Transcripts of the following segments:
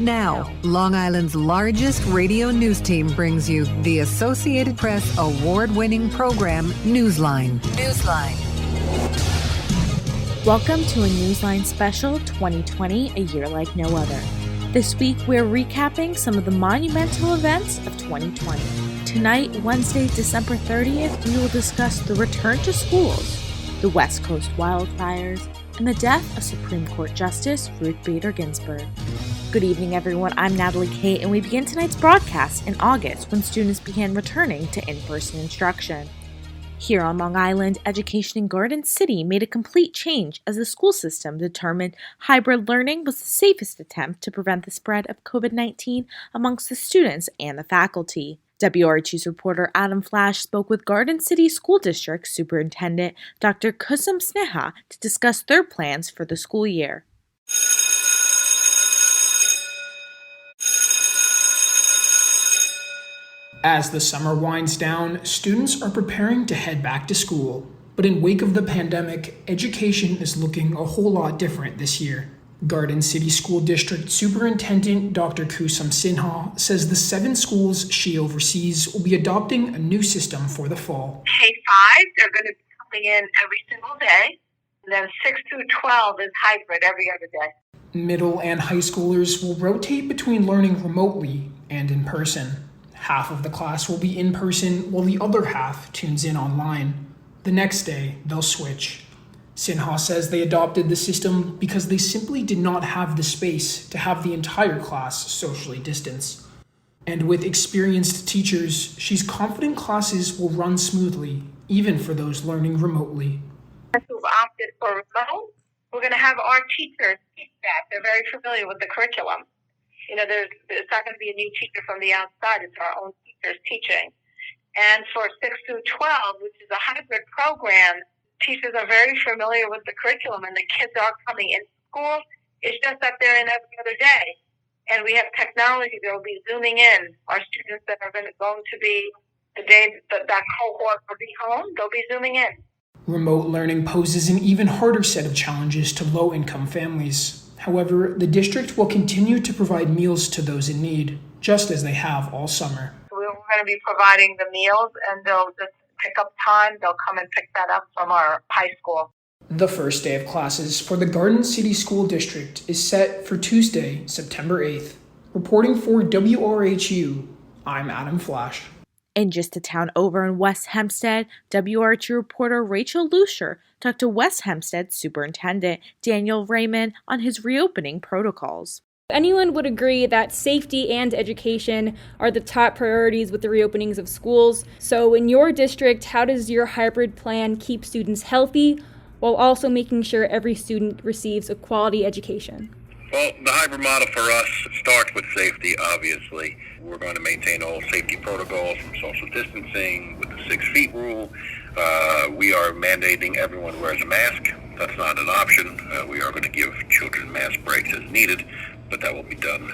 Now, Long Island's largest radio news team brings you the Associated Press award-winning program, Newsline. Welcome to a Newsline special 2020, a year like no other. This week, we're recapping some of the monumental events of 2020. Tonight, Wednesday, December 30th, we will discuss the return to schools, the West Coast wildfires, and the death of Supreme Court Justice Ruth Bader Ginsburg. Good evening, everyone. I'm Natalie Kate, and we begin tonight's broadcast in August when students began returning to in-person instruction. Here on Long Island, education in Garden City made a complete change as the school system determined hybrid learning was the safest attempt to prevent the spread of COVID-19 amongst the students and the faculty. WRHU's reporter Adam Flash spoke with Garden City School District Superintendent Dr. Kusum Sneha to discuss their plans for the school year. As the summer winds down, students are preparing to head back to school. But in wake of the pandemic, education is looking a whole lot different this year. Garden City School District Superintendent Dr. Kusum Sinha says the 7 schools she oversees will be adopting a new system for the fall. K-5, they're going to be coming in every single day. And then 6 through 12 is hybrid every other day. Middle and high schoolers will rotate between learning remotely and in person. Half of the class will be in person while the other half tunes in online. The next day, they'll switch. Sinha says they adopted the system because they simply did not have the space to have the entire class socially distance. And with experienced teachers, she's confident classes will run smoothly, even for those learning remotely. Who've opted for remote, we're going to have our teachers teach that. They're very familiar with the curriculum. You know, there's not going to be a new teacher from the outside. It's our own teachers teaching. And for 6 through 12, which is a hybrid program, teachers are very familiar with the curriculum, and the kids are coming in school. It's just that they're in every other day. And we have technology that will be zooming in. Our students that are going to be the day that cohort will be home, they'll be zooming in. Remote learning poses an even harder set of challenges to low-income families. However, the district will continue to provide meals to those in need, just as they have all summer. We're going to be providing the meals, and they'll just pick up time. They'll come and pick that up from our high school. The first day of classes for the Garden City School District is set for Tuesday, September 8th. Reporting for WRHU, I'm Adam Flash. In just a town over in West Hempstead, WRHU reporter Rachel Lucier talked to West Hempstead Superintendent Daniel Raymond on his reopening protocols. Anyone would agree that safety and education are the top priorities with the reopenings of schools. So in your district, how does your hybrid plan keep students healthy while also making sure every student receives a quality education? Well, the hybrid model for us starts with safety, obviously. We're going to maintain all safety protocols from social distancing with the 6 feet rule. We are mandating everyone wears a mask. That's not an option. We are going to give children mask breaks as needed, but that will be done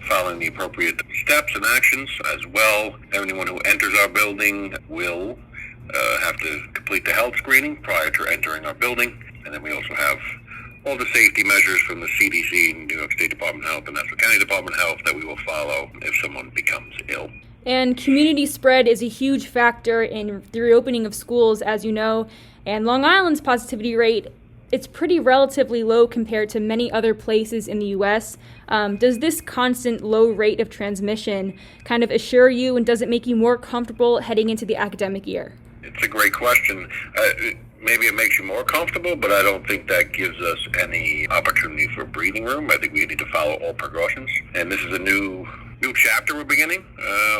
following the appropriate steps and actions as well. Anyone who enters our building will have to complete the health screening prior to entering our building. And then we also have all the safety measures from the CDC, New York State Department of Health, and Nassau County Department of Health that we will follow if someone becomes ill. And community spread is a huge factor in the reopening of schools, as you know, and Long Island's positivity rate, it's pretty relatively low compared to many other places in the U.S. Does this constant low rate of transmission kind of assure you, and does it make you more comfortable heading into the academic year? It's a great question. Maybe it makes you more comfortable, but I don't think that gives us any opportunity for breathing room. I think we need to follow all precautions. And this is a new chapter we're beginning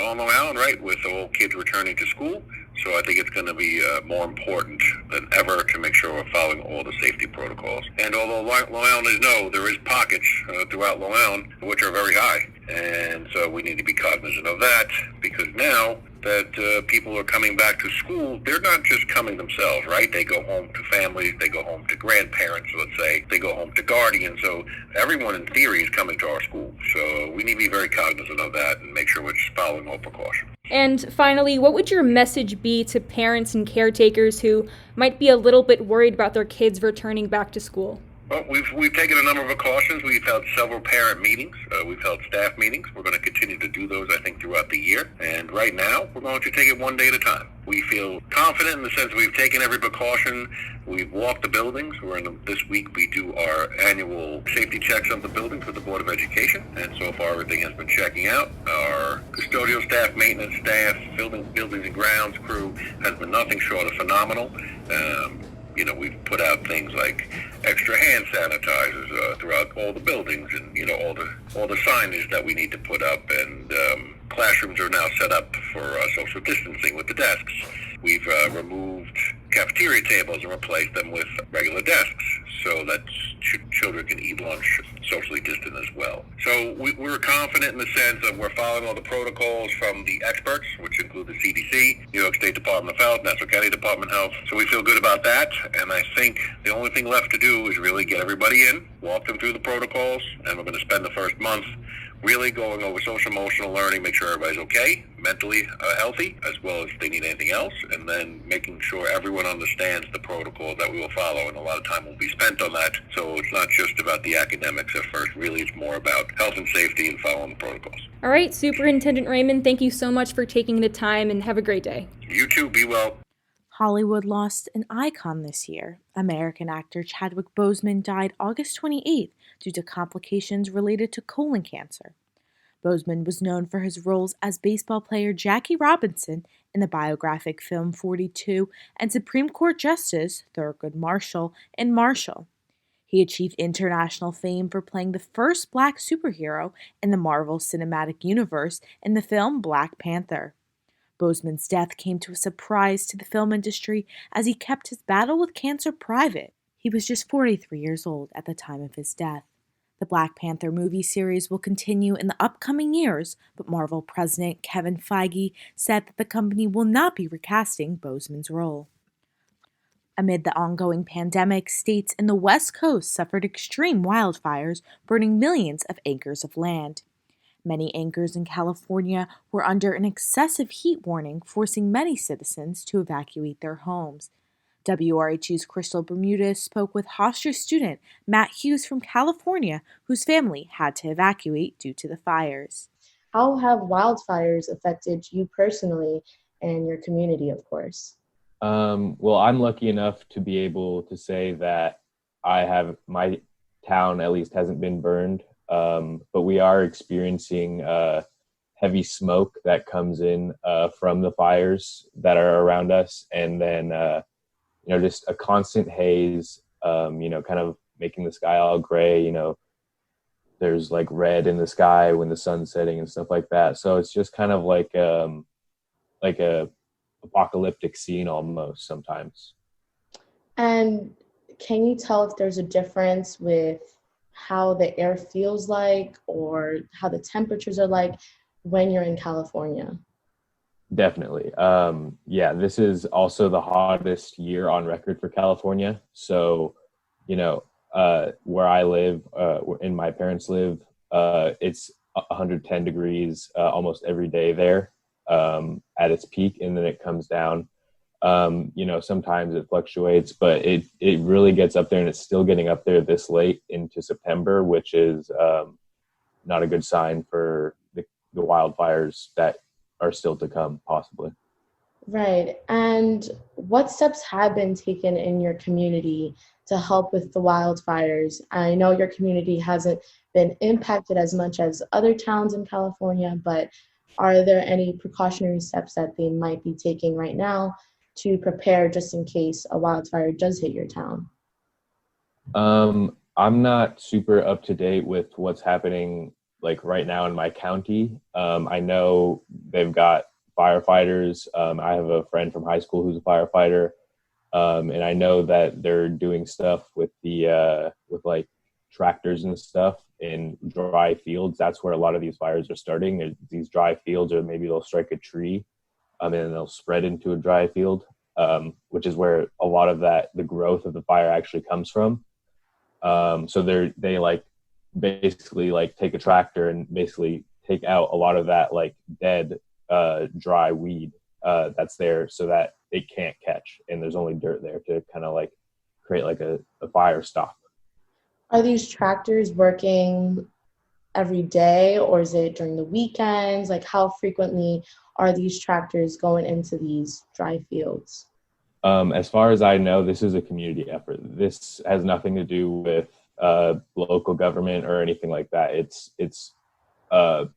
on Long Island, right, with all kids returning to school. So I think it's going to be more important than ever to make sure we're following all the safety protocols. And although Long Islanders know there is pockets throughout Long Island which are very high. And so we need to be cognizant of that, because now that people are coming back to school, they're not just coming themselves, right? They go home to families, they go home to grandparents, let's say, they go home to guardians. So everyone in theory is coming to our school. So we need to be very cognizant of that and make sure we're just following all precautions. And finally, what would your message be to parents and caretakers who might be a little bit worried about their kids returning back to school? Well, we've taken a number of precautions. We've held several parent meetings. We've held staff meetings. We're going to continue to do those, I think, throughout the year. And right now, we're going to take it one day at a time. We feel confident in the sense we've taken every precaution. We've walked the buildings. This week we do our annual safety checks of the buildings with the Board of Education. And so far, everything has been checking out. Our custodial staff, maintenance staff, buildings and grounds crew has been nothing short of phenomenal. We've put out things like extra hand sanitizers throughout all the buildings, and all the signage that we need to put up. And classrooms are now set up for social distancing with the desks. We've removed cafeteria tables and replaced them with regular desks so that children can eat lunch socially distant as well. So we're confident in the sense that we're following all the protocols from the experts, which include the CDC, New York State Department of Health, Nassau County Department of Health. So we feel good about that. And I think the only thing left to do is really get everybody in, walk them through the protocols, and we're going to spend the first month really going over social emotional learning, make sure everybody's okay, mentally healthy, as well as if they need anything else, and then making sure everyone understands the protocol that we will follow. And a lot of time will be spent on that. So it's not just about the academics at first. Really, it's more about health and safety and following the protocols. All right, Superintendent Raymond, thank you so much for taking the time, and have a great day. You too. Be well. Hollywood lost an icon this year. American actor Chadwick Boseman died August 28th due to complications related to colon cancer. Boseman was known for his roles as baseball player Jackie Robinson in the biographic film 42 and Supreme Court Justice Thurgood Marshall in Marshall. He achieved international fame for playing the first black superhero in the Marvel Cinematic Universe in the film Black Panther. Boseman's death came to a surprise to the film industry as he kept his battle with cancer private. He was just 43 years old at the time of his death. The Black Panther movie series will continue in the upcoming years, but Marvel President Kevin Feige said that the company will not be recasting Boseman's role. Amid the ongoing pandemic, states in the West Coast suffered extreme wildfires, burning millions of acres of land. Many acres in California were under an excessive heat warning, forcing many citizens to evacuate their homes. WRHU's Crystal Bermudez spoke with Hofstra student Matt Hughes from California, whose family had to evacuate due to the fires. How have wildfires affected you personally and your community, of course? Well, I'm lucky enough to be able to say that my town at least hasn't been burned. But we are experiencing heavy smoke that comes in from the fires that are around us, and then just a constant haze, kind of making the sky all gray. There's like red in the sky when the sun's setting and stuff like that. So it's just kind of like a apocalyptic scene almost sometimes. And can you tell if there's a difference with how the air feels like or how the temperatures are like when you're in California? Definitely. This is also the hottest year on record for California. So, where I live, and my parents live, it's 110 degrees almost every day there at its peak, and then it comes down. Sometimes it fluctuates, but it really gets up there, and it's still getting up there this late into September, which is not a good sign for the wildfires that are still to come, possibly. Right. And what steps have been taken in your community to help with the wildfires? I know your community hasn't been impacted as much as other towns in California, but are there any precautionary steps that they might be taking right now to prepare just in case a wildfire does hit your town? I'm not super up to date with what's happening like right now in my county. I know they've got firefighters. I have a friend from high school who's a firefighter. And I know that they're doing stuff with with like tractors and stuff in dry fields. That's where a lot of these fires are starting. These dry fields, or maybe they'll strike a tree and then they'll spread into a dry field, which is where a lot of the growth of the fire actually comes from. So they like basically like take a tractor and basically take out a lot of that like dead dry weed that's there, so that it can't catch, and there's only dirt there to kind of like create like a fire stop. Are these tractors working every day, or is it during the weekends? Like, how frequently are these tractors going into these dry fields? As far as I know, this is a community effort. This has nothing to do with local government or anything like that. It's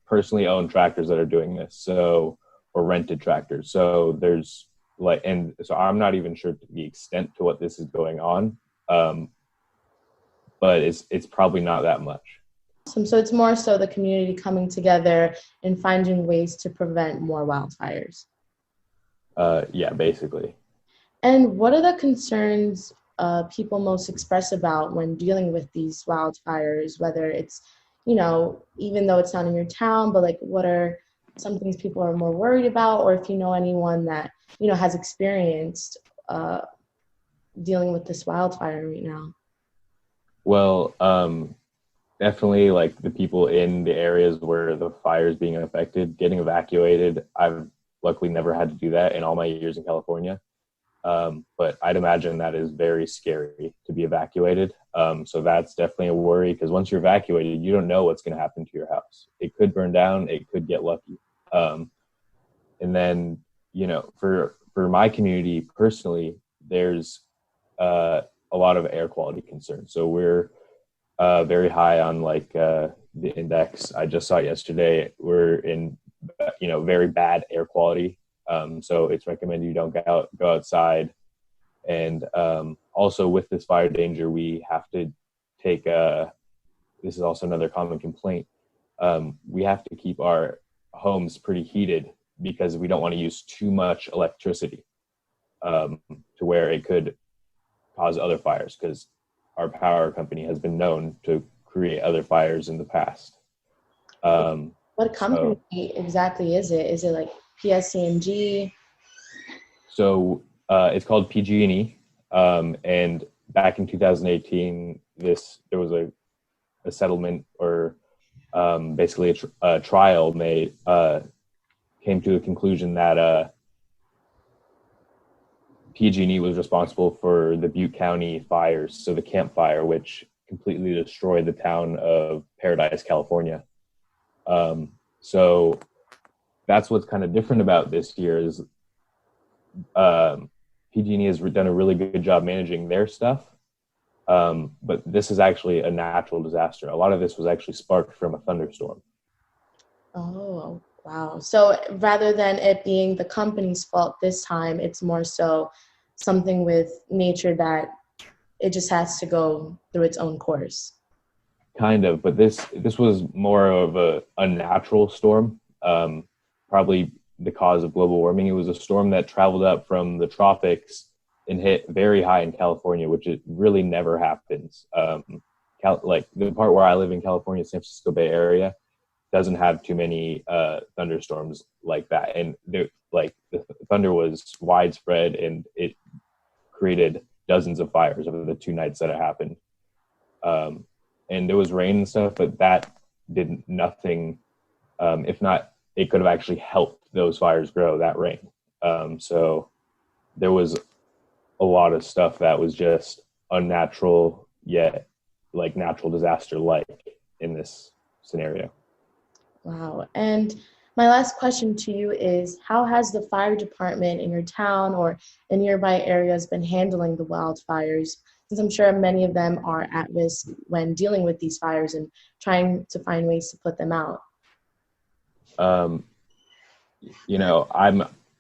personally owned tractors that are doing this, so, or rented tractors. So there's like, and so I'm not even sure to the extent to what this is going on, but it's probably not that much. Awesome. So it's more so the community coming together and finding ways to prevent more wildfires. Yeah, basically. And what are the concerns people most express about when dealing with these wildfires, whether it's, even though it's not in your town, but like what are some things people are more worried about, or if you know anyone that, has experienced dealing with this wildfire right now? Well, definitely like the people in the areas where the fire is being affected, getting evacuated. I've luckily never had to do that in all my years in California. But I'd imagine that is very scary to be evacuated. So that's definitely a worry, because once you're evacuated, you don't know what's going to happen to your house. It could burn down, it could get lucky. And then, for my community personally, there's a lot of air quality concerns. So we're very high on like the index. I just saw it yesterday. We're in, very bad air quality. So it's recommended you don't go outside. And also with this fire danger, we have to take this is also another common complaint. We have to keep our homes pretty heated because we don't want to use too much electricity to where it could cause other fires, because our power company has been known to create other fires in the past. What company exactly is it? Is it like PSC&G? So it's called PG&E, and back in 2018, there was a settlement, or basically a trial came to a conclusion that PG&E was responsible for the Butte County fires, so the Camp Fire, which completely destroyed the town of Paradise, California. So that's what's kind of different about this year is PG&E has done a really good job managing their stuff, but this is actually a natural disaster. A lot of this was actually sparked from a thunderstorm. Oh, wow. So rather than it being the company's fault this time, it's more so something with nature that it just has to go through its own course. Kind of, but this was more of a unnatural storm, probably the cause of global warming. It was a storm that traveled up from the tropics and hit very high in California, which it really never happens. Like the part where I live in California, San Francisco Bay Area, doesn't have too many thunderstorms like that. And the thunder was widespread, and it created dozens of fires over the 2 nights that it happened. And there was rain and stuff, but that did nothing. If not, it could have actually helped those fires grow, that rain. So there was a lot of stuff that was just unnatural, yet like natural disaster like in this scenario. Wow. And my last question to you is, how has the fire department in your town or in nearby areas been handling the wildfires? Since I'm sure many of them are at risk when dealing with these fires and trying to find ways to put them out. I'm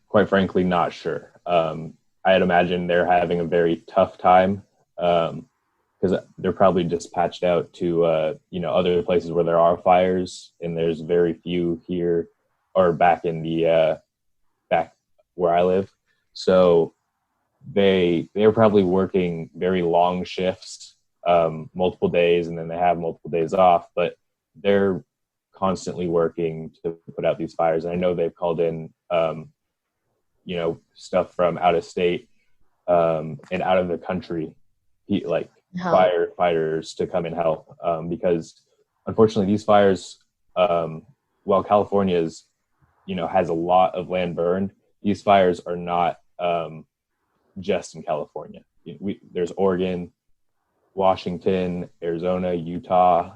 quite frankly not sure. I'd imagine they're having a very tough time because they're probably dispatched out to other places where there are fires, and there's very few here or back in the back where I live. So they're probably working very long shifts, multiple days, and then they have multiple days off, but they're constantly working to put out these fires. And I know they've called in stuff from out of state and out of the country, like firefighters to come and help, because unfortunately these fires, while California is has a lot of land burned, these fires are not just in California. There's Oregon, Washington, Arizona, Utah,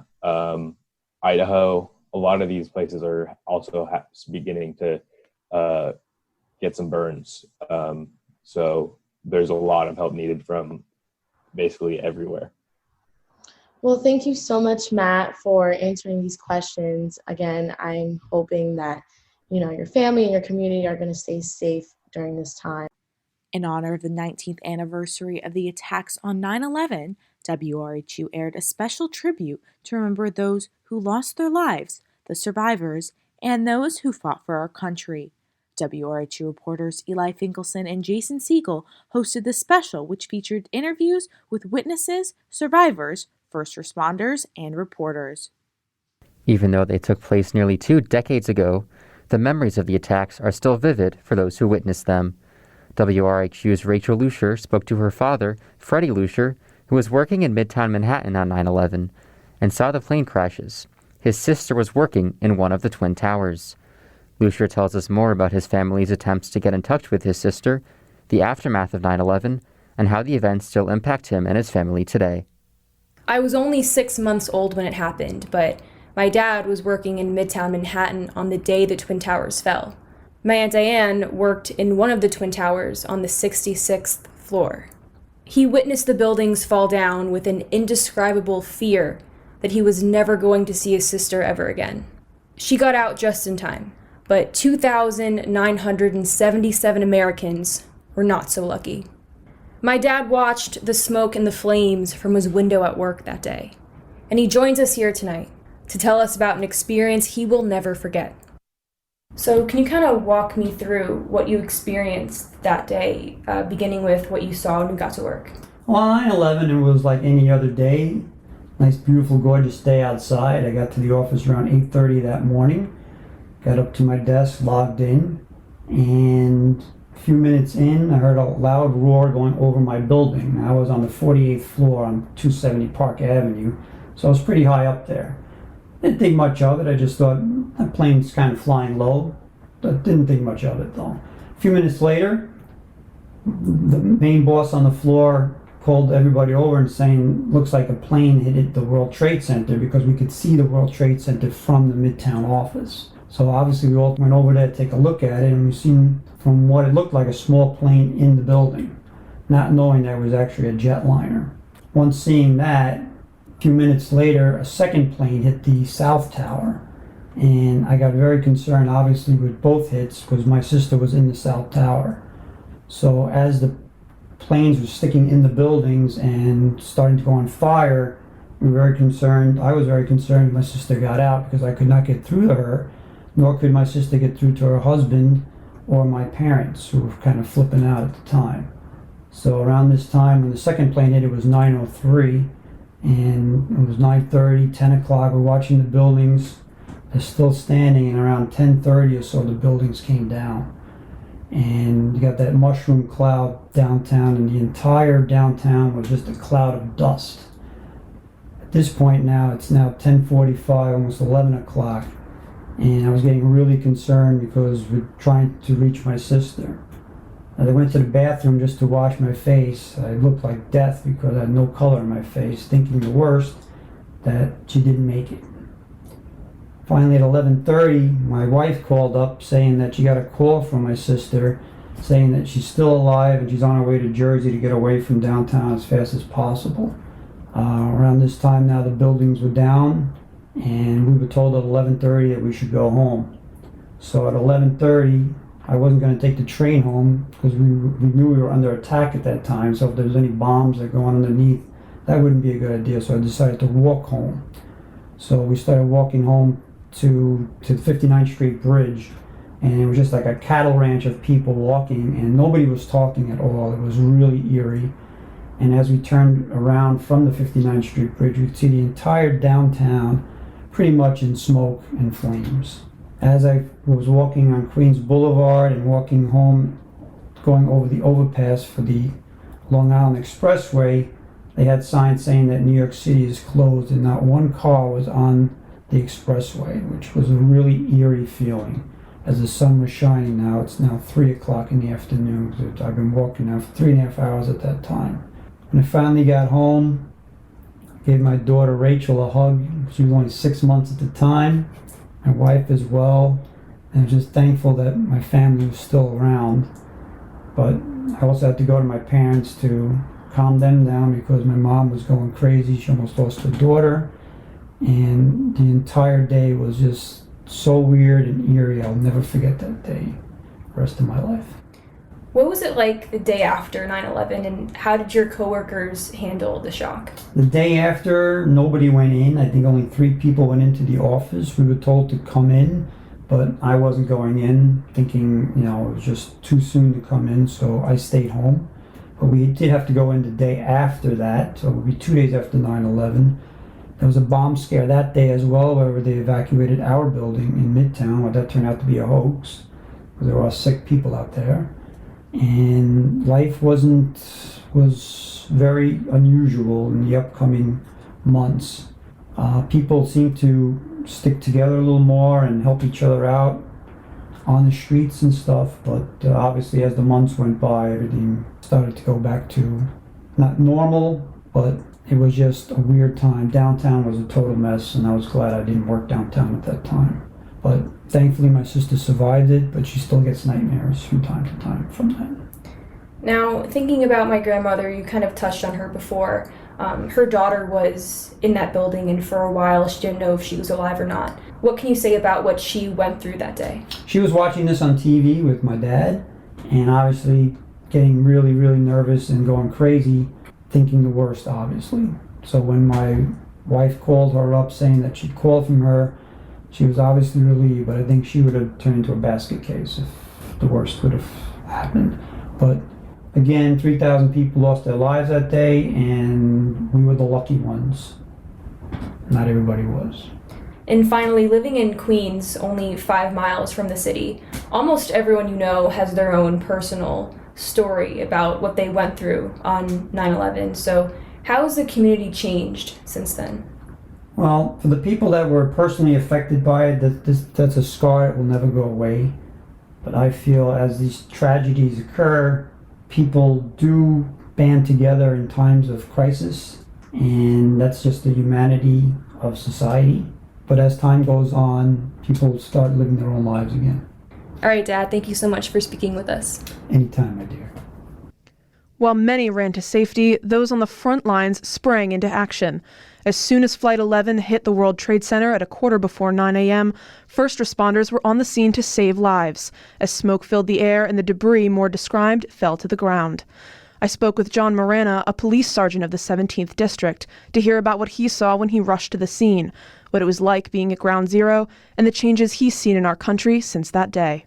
Idaho. A lot of these places are also beginning to get some burns. So there's a lot of help needed from basically everywhere. Well, thank you so much, Matt, for answering these questions. Again, I'm hoping that, your family and your community are going to stay safe during this time. In honor of the 19th anniversary of the attacks on 9/11, WRHU aired a special tribute to remember those who lost their lives, the survivors, and those who fought for our country. WRHU reporters Eli Finkelson and Jason Siegel hosted the special, which featured interviews with witnesses, survivors, first responders, and reporters. Even though they took place nearly 2 decades ago, the memories of the attacks are still vivid for those who witnessed them. WRHU's Rachel Lucier spoke to her father, Freddie Lucier, who was working in Midtown Manhattan on 9/11, and saw the plane crashes. His sister was working in one of the Twin Towers. Lucier tells us more about his family's attempts to get in touch with his sister, the aftermath of 9/11, and how the events still impact him and his family today. I was only 6 months old when it happened, but my dad was working in Midtown Manhattan on the day the Twin Towers fell. My Aunt Diane worked in one of the Twin Towers on the 66th floor. He witnessed the buildings fall down with an indescribable fear that he was never going to see his sister ever again. She got out just in time, but 2,977 Americans were not so lucky. My dad watched the smoke and the flames from his window at work that day, and he joins us here tonight to tell us about an experience he will never forget. So can you kind of walk me through what you experienced that day, beginning with what you saw when you got to work? Well, on 9/11, it was like any other day. Nice, beautiful, gorgeous day outside. I got to the office around 8:30 that morning. Got up to my desk, logged in, and a few minutes in, I heard a loud roar going over my building. I was on the 48th floor on 270 Park Avenue, so I was pretty high up there. Didn't think much of it. I just thought that plane's kind of flying low. But didn't think much of it though. A few minutes later, the main boss on the floor called everybody over and saying, looks like a plane hit the World Trade Center, because we could see the World Trade Center from the Midtown office. So obviously we all went over there to take a look at it, and we seen from what it looked like a small plane in the building, not knowing that it was actually a jetliner. Once seeing that, a few minutes later, a second plane hit the South Tower, and I got very concerned, obviously, with both hits, because my sister was in the South Tower. So as the planes were sticking in the buildings and starting to go on fire, we were very concerned. I was very concerned my sister got out, because I could not get through to her, nor could my sister get through to her husband or my parents, who were kind of flipping out at the time. So around this time, when the second plane hit, it was 9:03. And it was 9:30, 10 o'clock. We're watching the buildings. They're still standing, and around 10:30 or so, the buildings came down. And you got that mushroom cloud downtown, and the entire downtown was just a cloud of dust. At this point now, it's now 10:45, almost 11 o'clock. And I was getting really concerned because we're trying to reach my sister. I went to the bathroom just to wash my face. I looked like death because I had no color in my face, thinking the worst, that she didn't make it. Finally at 11:30, my wife called up saying that she got a call from my sister saying that she's still alive and she's on her way to Jersey to get away from downtown as fast as possible. Around this time now, the buildings were down, and we were told at 11:30 that we should go home. So at 11:30, I wasn't going to take the train home because we knew we were under attack at that time. So if there was any bombs that go on underneath, that wouldn't be a good idea. So I decided to walk home. So we started walking home to the 59th Street Bridge, and it was just like a cattle ranch of people walking, and nobody was talking at all. It was really eerie. And as we turned around from the 59th Street Bridge, we could see the entire downtown pretty much in smoke and flames. As I was walking on Queens Boulevard and walking home, going over the overpass for the Long Island Expressway, they had signs saying that New York City is closed, and not one car was on the expressway, which was a really eerie feeling. As the sun was shining now, it's now 3 o'clock in the afternoon. I've been walking now for 3.5 hours at that time. When I finally got home, gave my daughter Rachel a hug. She was only 6 months at the time, my wife as well, and I'm just thankful that my family was still around. But I also had to go to my parents to calm them down because my mom was going crazy. She almost lost her daughter, and the entire day was just so weird and eerie. I'll never forget that day the rest of my life. What was it like the day after 9/11, and how did your coworkers handle the shock? The day after, nobody went in. I think only 3 people went into the office. We were told to come in, but I wasn't going in, thinking, it was just too soon to come in, so I stayed home. But we did have to go in the day after that, so it would be 2 days after 9/11. There was a bomb scare that day as well, where they evacuated our building in Midtown. Well, that turned out to be a hoax, because there were sick people out there. And life was very unusual in the upcoming months. People seemed to stick together a little more and help each other out on the streets and stuff, but obviously as the months went by, everything started to go back to not normal, but it was just a weird time. Downtown was a total mess, and I was glad I didn't work downtown at that time. But thankfully my sister survived it, but she still gets nightmares from time to time from that. Now, thinking about my grandmother, you kind of touched on her before. Her daughter was in that building, and for a while she didn't know if she was alive or not. What can you say about what she went through that day? She was watching this on TV with my dad, and obviously getting really, really nervous and going crazy, thinking the worst, obviously. So when my wife called her up saying that she'd called from her, she was obviously relieved, but I think she would have turned into a basket case if the worst would have happened. But again, 3,000 people lost their lives that day, and we were the lucky ones. Not everybody was. And finally, living in Queens, only 5 miles from the city, almost everyone you know has their own personal story about what they went through on 9/11. So how has the community changed since then? Well, for the people that were personally affected by it, that's a scar that will never go away. But I feel as these tragedies occur, people do band together in times of crisis, and that's just the humanity of society. But as time goes on, people start living their own lives again. All right, Dad, thank you so much for speaking with us. Anytime, my dear. While many ran to safety, those on the front lines sprang into action. As soon as Flight 11 hit the World Trade Center at 9:15 a.m., first responders were on the scene to save lives, as smoke filled the air and the debris more described fell to the ground. I spoke with John Morana, a police sergeant of the 17th District, to hear about what he saw when he rushed to the scene, what it was like being at Ground Zero, and the changes he's seen in our country since that day.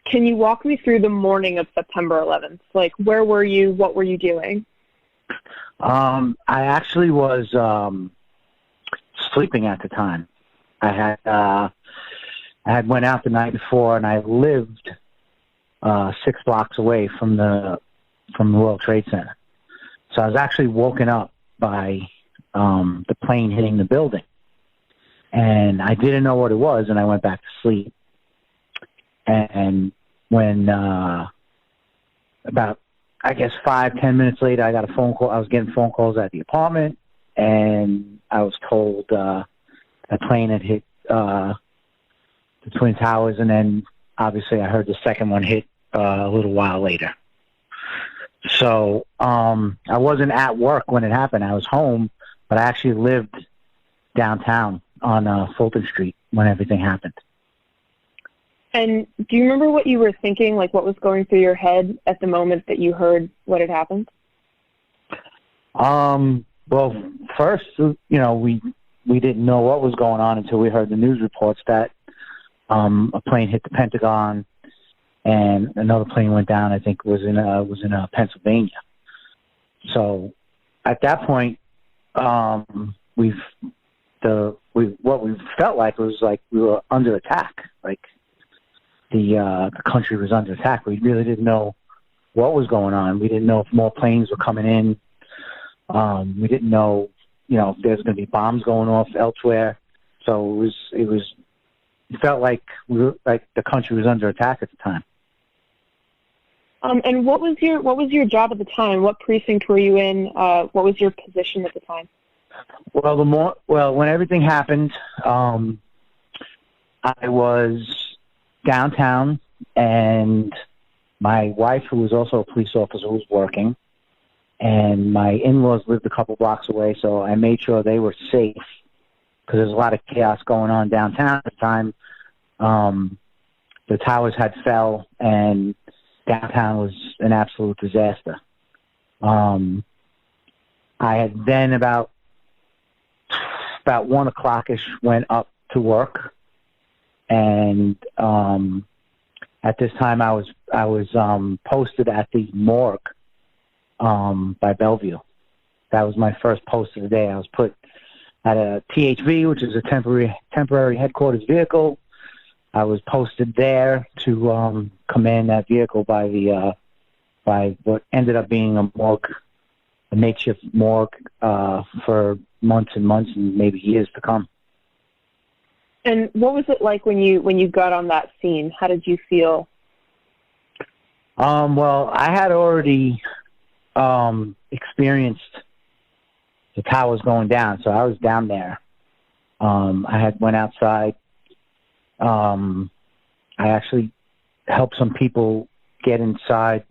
Can you walk me through the morning of September 11th? Like, where were you? What were you doing? I actually was sleeping at the time. I had went out the night before, and I lived 6 blocks away from the World Trade Center. So I was actually woken up by the plane hitting the building, and I didn't know what it was, and I went back to sleep. And when about, I guess, 5-10 minutes later, I got a phone call. I was getting phone calls at the apartment, and I was told a plane had hit the Twin Towers, and then obviously I heard the second one hit a little while later. So I wasn't at work when it happened. I was home, but I actually lived downtown on Fulton Street when everything happened. And do you remember what you were thinking, like what was going through your head at the moment that you heard what had happened? Well, first, we didn't know what was going on until we heard the news reports that a plane hit the Pentagon and another plane went down. I think was in Pennsylvania. So at that point, what we felt like was like we were under attack. Like the country was under attack. We really didn't know what was going on. We didn't know if more planes were coming in. We didn't know, if there's going to be bombs going off elsewhere. So it felt like the country was under attack at the time. And what was your job at the time? What precinct were you in? What was your position at the time? Well, when everything happened, I was downtown, and my wife, who was also a police officer, was working, and my in-laws lived a couple blocks away, so I made sure they were safe because there's a lot of chaos going on downtown at the time. The towers had fell, and downtown was an absolute disaster. I had then about 1 o'clock-ish went up to work, and at this time I was posted at the morgue by Bellevue. That was my first post of the day. I was put at a THV, which is a temporary headquarters vehicle. I was posted there to command that vehicle by what ended up being a makeshift morgue for months and months and maybe years to come. And what was it like when you got on that scene? How did you feel? Well, I had already experienced the towers going down, so I was down there. I had went outside. I actually helped some people get inside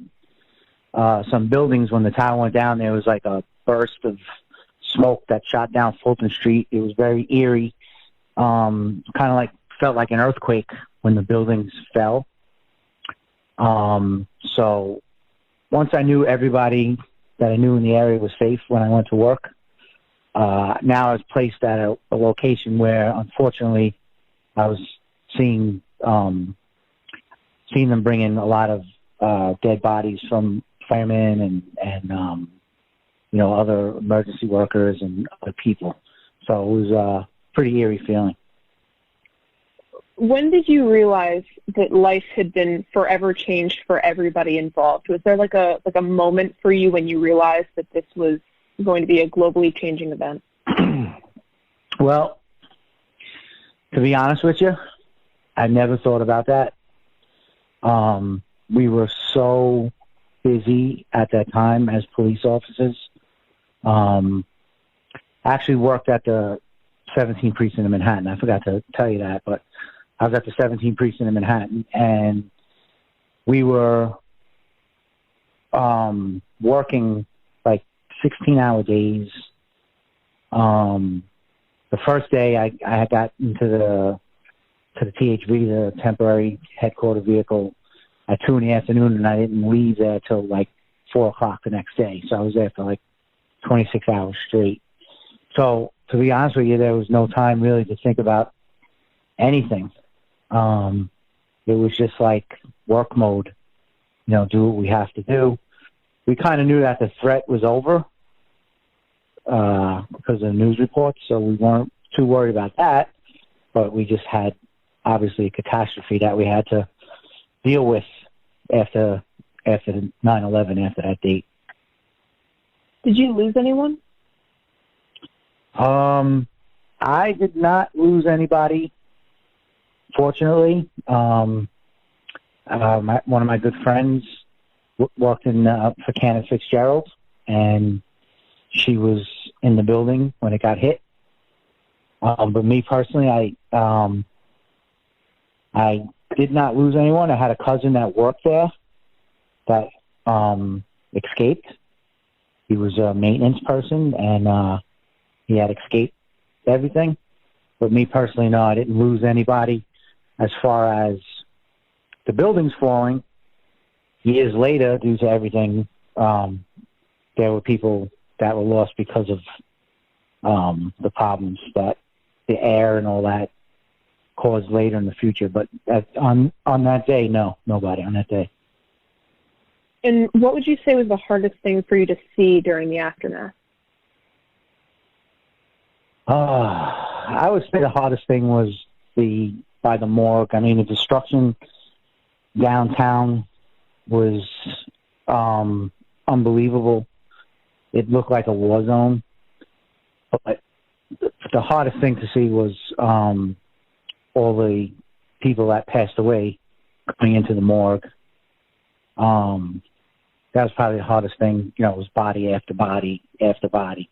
some buildings when the tower went down. There was like a burst of smoke that shot down Fulton Street. It was very eerie. Kind of felt like an earthquake when the buildings fell. So once I knew everybody that I knew in the area was safe when I went to work, now I was placed at a location where, unfortunately, I was seeing them bring in a lot of dead bodies from firemen and other emergency workers and other people. So it was a pretty eerie feeling. When did you realize that life had been forever changed for everybody involved? Was there like a moment for you when you realized that this was going to be a globally changing event? Well, to be honest with you, I never thought about that. We were so busy at that time as police officers. I actually worked at the 17th precinct in Manhattan. I forgot to tell you that, but I was at the 17th precinct in Manhattan, and we were working like 16-hour days. The first day I got into the THV, the temporary headquarters vehicle, at 2 in the afternoon, and I didn't leave there till like 4 o'clock the next day. So I was there for like 26 hours straight. So to be honest with you, there was no time really to think about anything. It was just like work mode, do what we have to do. We kind of knew that the threat was over because of the news reports, so we weren't too worried about that, but we just had obviously a catastrophe that we had to deal with after 9/11, after that date. Did you lose anyone? I did not lose anybody, fortunately. One of my good friends worked for Cannon Fitzgerald, and she was in the building when it got hit. But me personally, I did not lose anyone. I had a cousin that worked there that escaped. He was a maintenance person, and he had escaped everything. But me personally, no, I didn't lose anybody. As far as the buildings falling, years later, due to everything, there were people that were lost because of the problems that the air and all that caused later in the future. But on that day, no, nobody on that day. And what would you say was the hardest thing for you to see during the aftermath? I would say the hardest thing was by the morgue. I mean, the destruction downtown was unbelievable. It looked like a war zone. But the hardest thing to see was all the people that passed away coming into the morgue. That was probably the hardest thing. It was body after body after body.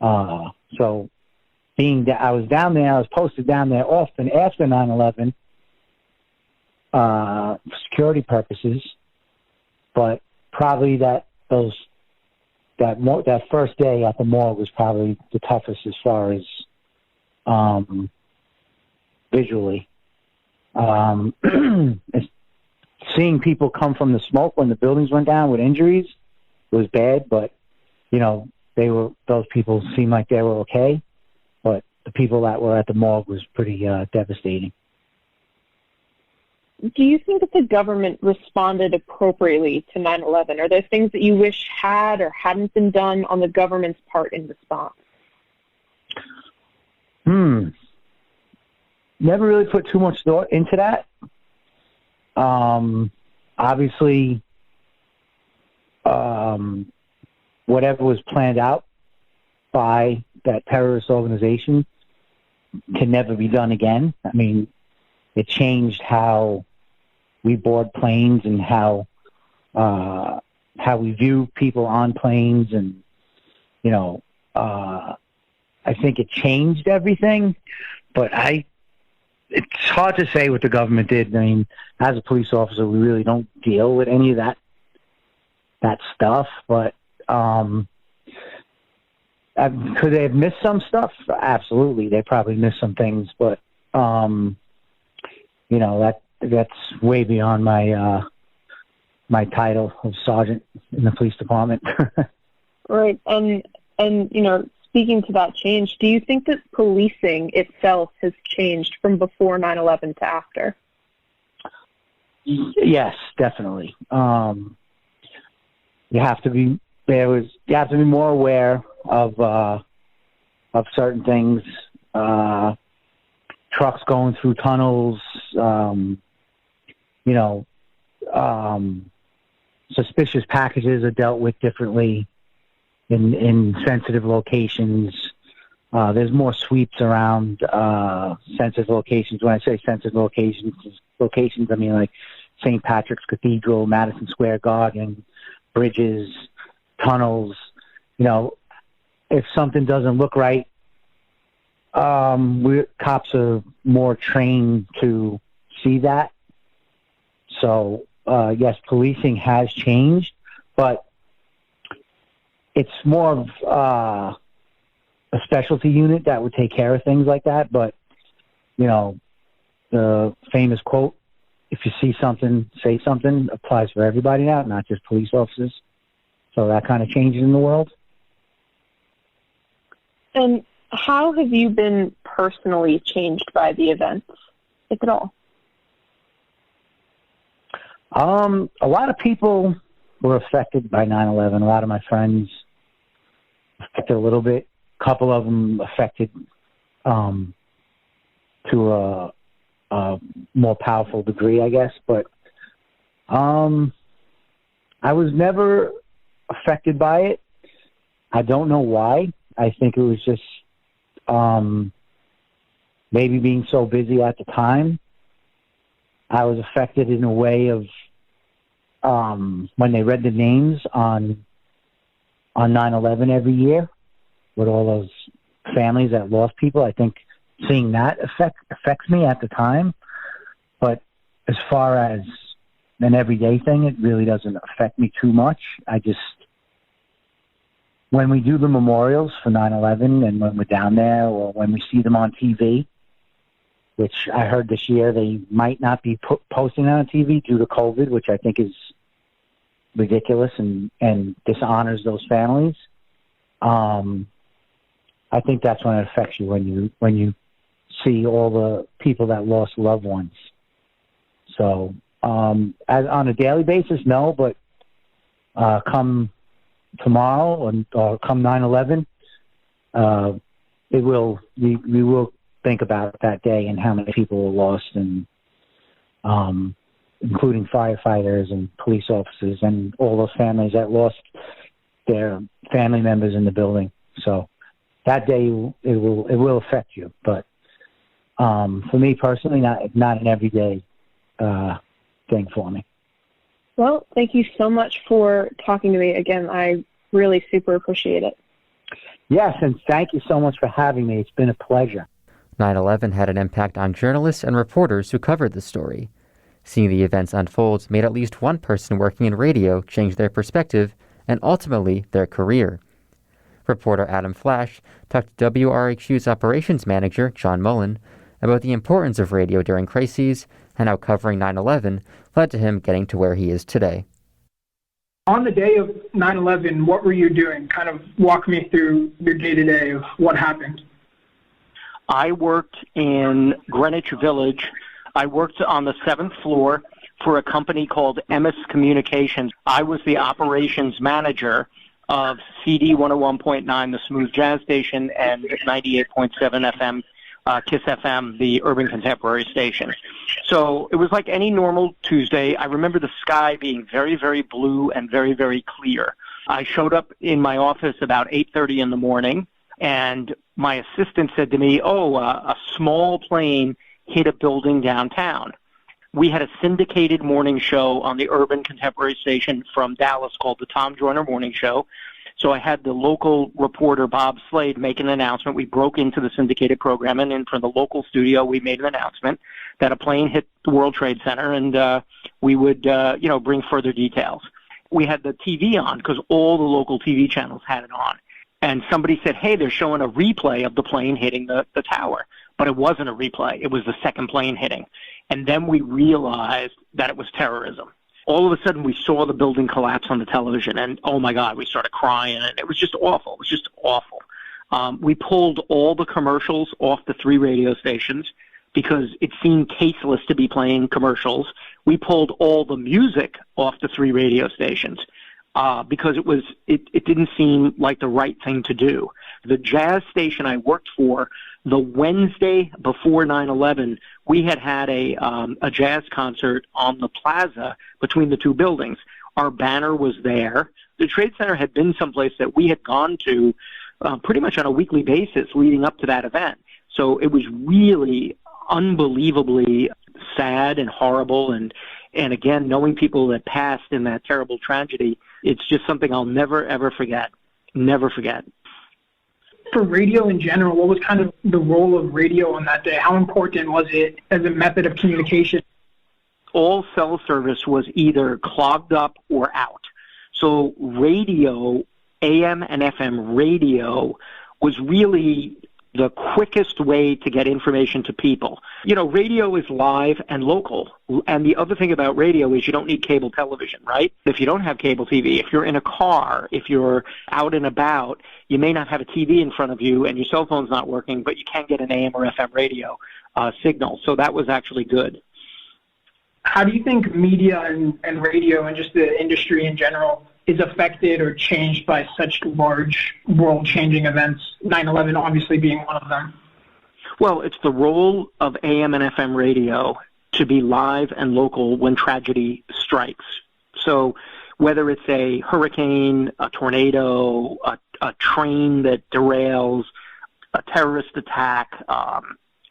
So being that I was down there, I was posted down there often after 9/11 for security purposes, but probably that first day at the morgue was probably the toughest as far as visually. Seeing people come from the smoke when the buildings went down with injuries was bad, but those people seemed like they were okay, but the people that were at the morgue was pretty devastating. Do you think that the government responded appropriately to 9/11? Are there things that you wish had or hadn't been done on the government's part in response? Never really put too much thought into that. Obviously, whatever was planned out by that terrorist organization can never be done again. I mean, it changed how we board planes and how we view people on planes, and I think it changed everything. But it's hard to say what the government did. I mean, as a police officer, we really don't deal with any of that stuff. But could they have missed some stuff? Absolutely, they probably missed some things. But that's way beyond my my title of sergeant in the police department. Right, and speaking to that change, do you think that policing itself has changed from before 9/11 to after? Yes, definitely. You have to be more aware of certain things. Trucks going through tunnels, suspicious packages are dealt with differently in sensitive locations. There's more sweeps around sensitive locations. When I say sensitive locations, I mean like St. Patrick's Cathedral, Madison Square Garden, bridges, tunnels. If something doesn't look right, cops are more trained to see that. So, yes, policing has changed, but it's more of a specialty unit that would take care of things like that. But, the famous quote, if you see something, say something, applies for everybody now, not just police officers. So that kind of changes in the world. And how have you been personally changed by the events, if at all? A lot of people were affected by 9/11. A lot of my friends affected a little bit. A couple of them affected to a more powerful degree, I guess. But I was never affected by it. I don't know why. I think it was just maybe being so busy at the time. I was affected in a way of when they read the names on 9/11 every year with all those families that lost people. I think seeing that affects me at the time. But as far as an everyday thing, it really doesn't affect me too much. When we do the memorials for 9/11 and when we're down there or when we see them on TV, which I heard this year they might not be posting on TV due to COVID, which I think is ridiculous and dishonors those families. I think that's when it affects you, when you see all the people that lost loved ones. So on a daily basis, no, but come tomorrow or come 9/11, we will think about that day and how many people were lost, and including firefighters and police officers and all those families that lost their family members in the building. So that day it will affect you, but for me personally, not an everyday thing for me. Well, thank you so much for talking to me again. I really super appreciate it. Yes, and thank you so much for having me. It's been a pleasure. 9/11 had an impact on journalists and reporters who covered the story. Seeing the events unfold made at least one person working in radio change their perspective and ultimately their career. Reporter Adam Flash talked to WRHU's operations manager, John Mullen, about the importance of radio during crises and how covering 9/11 led to him getting to where he is today. On the day of 9/11, what were you doing? Kind of walk me through your day-to-day of what happened. I worked in Greenwich Village. I worked on the 7th floor for a company called Emmis Communications. I was the operations manager of CD 101.9, the smooth jazz station, and 98.7 FM, KISS FM, the urban contemporary station. So it was like any normal Tuesday. I remember the sky being very, very blue and very, very clear. I showed up in my office about 8:30 in the morning, and my assistant said to me, a small plane hit a building downtown. We had a syndicated morning show on the urban contemporary station from Dallas called the Tom Joyner Morning Show. So I had the local reporter, Bob Slade, make an announcement. We broke into the syndicated program, and in from the local studio, we made an announcement that a plane hit the World Trade Center, and we would, bring further details. We had the TV on because all the local TV channels had it on. And somebody said, hey, they're showing a replay of the plane hitting the tower. But it wasn't a replay. It was the second plane hitting. And then we realized that it was terrorism. All of a sudden, we saw the building collapse on the television, and oh my God, we started crying, and it was just awful. It was just awful. We pulled all the commercials off the 3 radio stations because it seemed tasteless to be playing commercials. We pulled all the music off the 3 radio stations because it didn't seem like the right thing to do. The jazz station I worked for, the Wednesday before 9/11, we had a jazz concert on the plaza between the 2 buildings. Our banner was there. The Trade Center had been someplace that we had gone to pretty much on a weekly basis leading up to that event. So it was really unbelievably sad and horrible. And again, knowing people that passed in that terrible tragedy, it's just something I'll never, ever forget. Never forget. For radio in general, what was kind of the role of radio on that day? How important was it as a method of communication? All cell service was either clogged up or out. So radio, AM and FM radio, was really the quickest way to get information to people. Radio is live and local. And the other thing about radio is you don't need cable television, right? If you don't have cable TV, if you're in a car, if you're out and about, you may not have a TV in front of you and your cell phone's not working, but you can get an AM or FM radio signal. So that was actually good. How do you think media and radio and just the industry in general is affected or changed by such large world-changing events, 9/11 obviously being one of them? Well, it's the role of AM and FM radio to be live and local when tragedy strikes. So whether it's a hurricane, a tornado, a train that derails, a terrorist attack,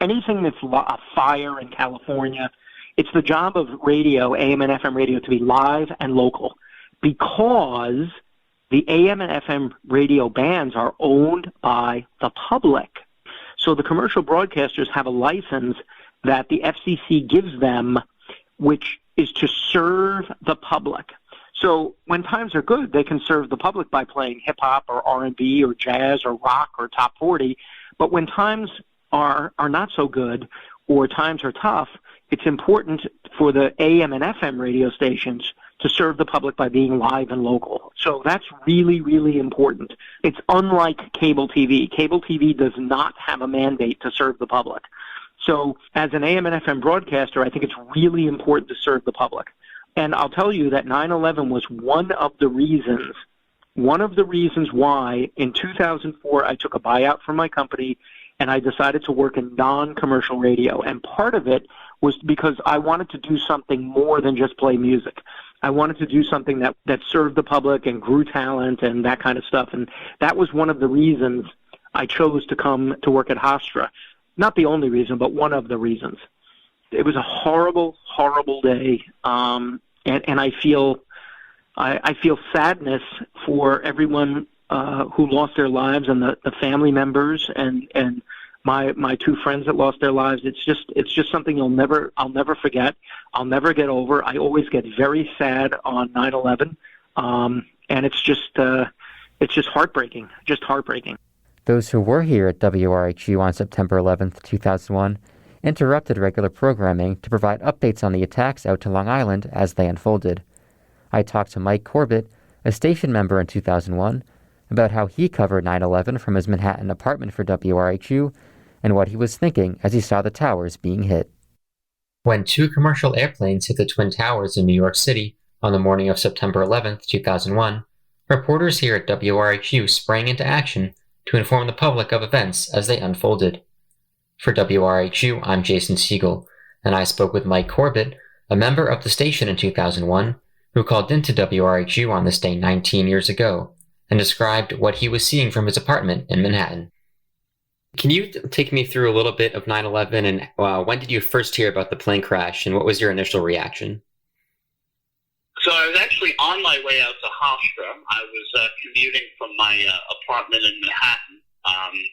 anything that's a fire in California, it's the job of radio, AM and FM radio, to be live and local, because the AM and FM radio bands are owned by the public. So the commercial broadcasters have a license that the FCC gives them, which is to serve the public. So when times are good, they can serve the public by playing hip-hop or R&B or jazz or rock or top 40. But when times are not so good or times are tough, it's important for the AM and FM radio stations to serve the public by being live and local. So that's really, really important. It's unlike cable TV. Cable TV does not have a mandate to serve the public. So as an AM and FM broadcaster, I think it's really important to serve the public. And I'll tell you that 9/11 was one of the reasons why in 2004 I took a buyout from my company and I decided to work in non-commercial radio. And part of it was because I wanted to do something more than just play music. I wanted to do something that served the public and grew talent and that kind of stuff. And that was one of the reasons I chose to come to work at Hofstra. Not the only reason, but one of the reasons. It was a horrible, horrible day. And I feel sadness for everyone who lost their lives and the family members and my two friends that lost their lives. It's just something I'll never forget. I'll never get over. I always get very sad on 9/11, and it's just heartbreaking. Just heartbreaking. Those who were here at WRHU on September 11th, 2001, interrupted regular programming to provide updates on the attacks out to Long Island as they unfolded. I talked to Mike Corbett, a station member in 2001, about how he covered 9/11 from his Manhattan apartment for WRHU and what he was thinking as he saw the towers being hit. When two commercial airplanes hit the Twin Towers in New York City on the morning of September 11th, 2001, reporters here at WRHU sprang into action to inform the public of events as they unfolded. For WRHU, I'm Jason Siegel, and I spoke with Mike Corbett, a member of the station in 2001, who called into WRHU on this day 19 years ago, and described what he was seeing from his apartment in Manhattan. Can you take me through a little bit of 9/11 and when did you first hear about the plane crash and what was your initial reaction? So I was actually on my way out to Hofstra. I was commuting from my apartment in Manhattan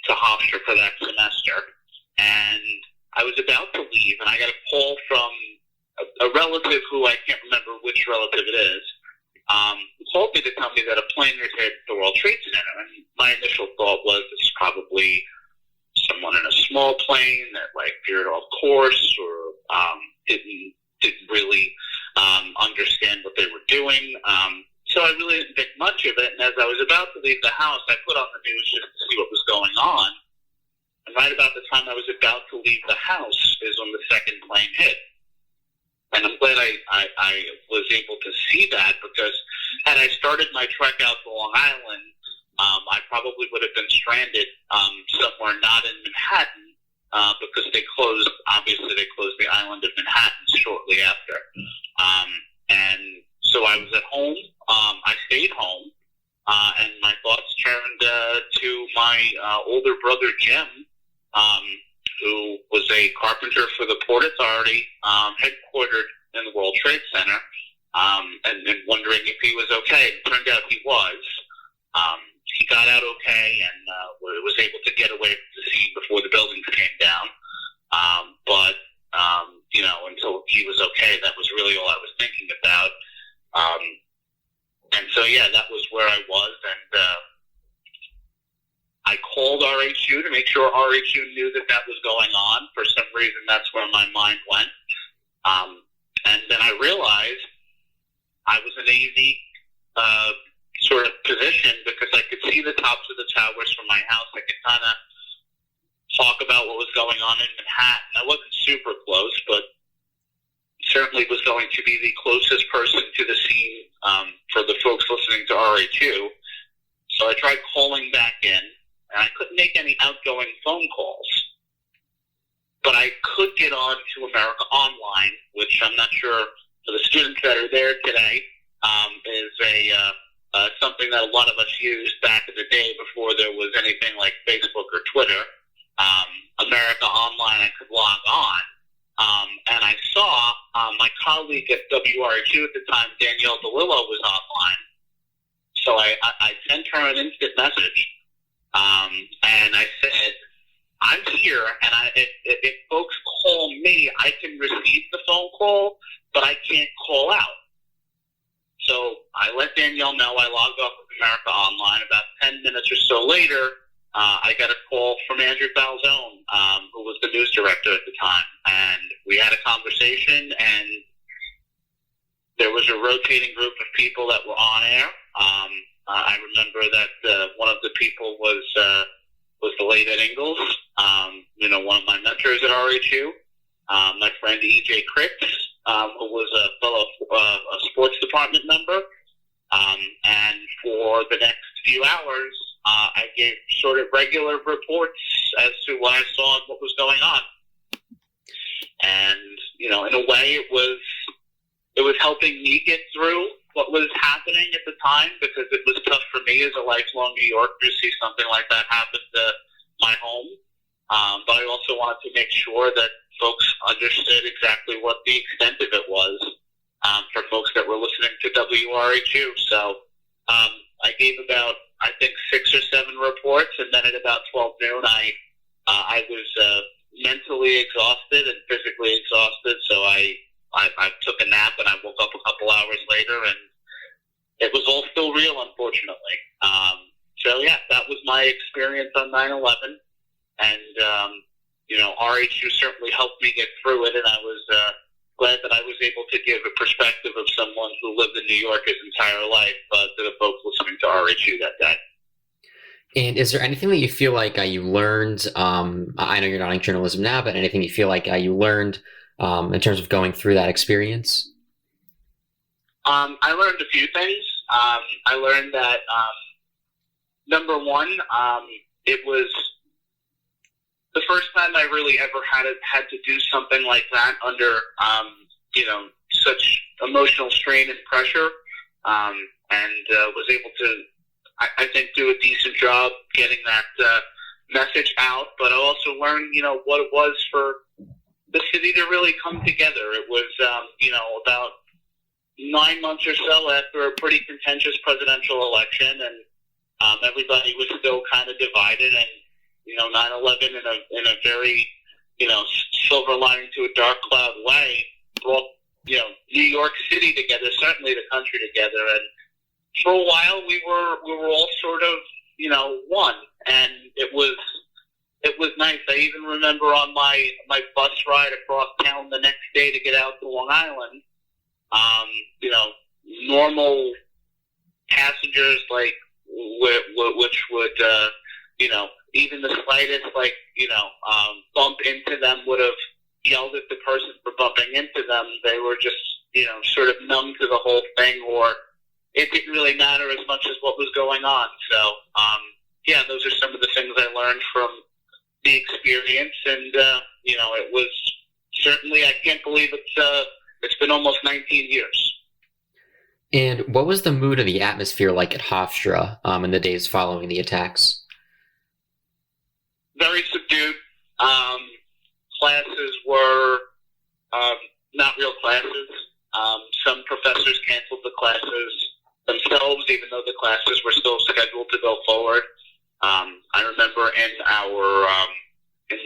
to Hofstra for that semester, and I was about to leave, and I got a call from a relative who I can't remember which relative it is, who called me to tell me that a plane had hit the World Trade Center, and my initial thought was it's probably someone in a small plane that veered off course or didn't really understand what they were doing. So I really didn't think much of it. And as I was about to leave the house, I put on the news just to see what was going on. And right about the time I was about to leave the house is when the second plane hit. And I'm glad I was able to see that, because had I started my trek out to Long Island, I probably would have been stranded somewhere not in Manhattan, because they closed the island of Manhattan shortly after. And so I was at home. I stayed home, and my thoughts turned to my older brother, Jim, who was a carpenter for the Port Authority, headquartered in the World Trade Center, and wondering if he was okay. It turned out he was. He got out okay and was able to get away from the scene before the buildings came down. But until he was okay, that was really all I was thinking about. And so, yeah, that was where I was. And I called RHU to make sure RHU knew that was going on. For some reason, that's where my mind went. And then I realized I was in a unique sort of position, because I could see the tops of the towers from my house. I could kind of talk about what was going on in Manhattan. I wasn't super close, but certainly was going to be the closest person to the scene for the folks listening to RHU. So I tried calling back in, and I couldn't make any outgoing phone calls. But I could get on to America Online, which I'm not sure for the students that are there today is something that a lot of us used back in the day before there was anything like Facebook or Twitter. America Online, I could log on. And I saw my colleague at WRHU at the time, Danielle DeLillo, was online. So I sent her an instant message. And I said, I'm here, and if folks call me, I can receive the phone call, but I can't call out. So I let Danielle know. I logged off of America Online. About 10 minutes or so later, I got a call from Andrew Falzone, who was the news director at the time. And we had a conversation, and there was a rotating group of people that were on air. I remember that one of the people was the late Ed Ingalls, one of my mentors at RHU. My friend E.J. Cricks, who was a fellow sports department member. And for the next few hours, I gave sort of regular reports as to what I saw and what was going on. And, in a way, it was helping me get through what was happening at the time, because it was tough for me as a lifelong New Yorker to see something like that happen to my home. But I also wanted to make sure that folks understood exactly what the extent of it was for folks that were listening to WRHU. So I gave about I think 6 or 7 reports, and then at about 12 noon, I was mentally exhausted and physically exhausted, so I took a nap, and I woke up a couple hours later, and it was all still real, unfortunately. So yeah, that was my experience on 9/11, and RHU certainly helped me get through it, and I was glad that I was able to give a perspective of someone who lived in New York his entire life to the folks listening to RHU that day. And is there anything that you feel like you learned? I know you're not in journalism now, but anything you feel like you learned in terms of going through that experience? I learned a few things. I learned that, number one, it was the first time I really ever had to do something like that under, such emotional strain and pressure, and was able to, I think, do a decent job getting that message out. But I also learned, what it was for the city to really come together. It was, about 9 months or so after a pretty contentious presidential election, and everybody was still kind of divided. And 9/11 in a very silver lining to a dark cloud way brought New York City together, certainly the country together, and for a while we were all sort of one, and it was nice. I even remember on my bus ride across town the next day to get out to Long Island, normal passengers which would even the slightest bump into them would have yelled at the person for bumping into them. They were just sort of numb to the whole thing, or it didn't really matter as much as what was going on. So those are some of the things I learned from the experience, and it was certainly, I can't believe it's been almost 19 years. And what was the mood and the atmosphere like at Hofstra in the days following the attacks? Very subdued. Classes were not real classes. Some professors canceled the classes themselves, even though the classes were still scheduled to go forward. I remember in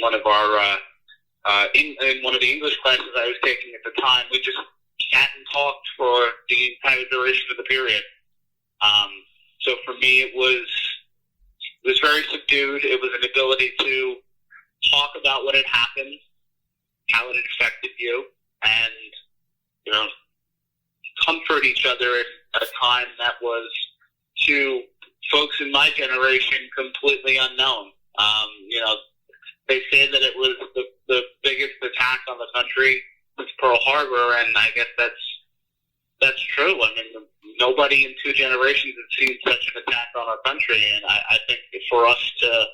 one of the English classes I was taking at the time, we just sat and talked for the entire duration of the period. So for me, it was very subdued. It was an ability to talk about what had happened, how it had affected you, and comfort each other at a time that was, to folks in my generation, completely unknown. They say that it was the biggest attack on the country since Pearl Harbor, and I guess that's true. I mean, nobody in 2 generations had seen such an attack on our country, and I think for us to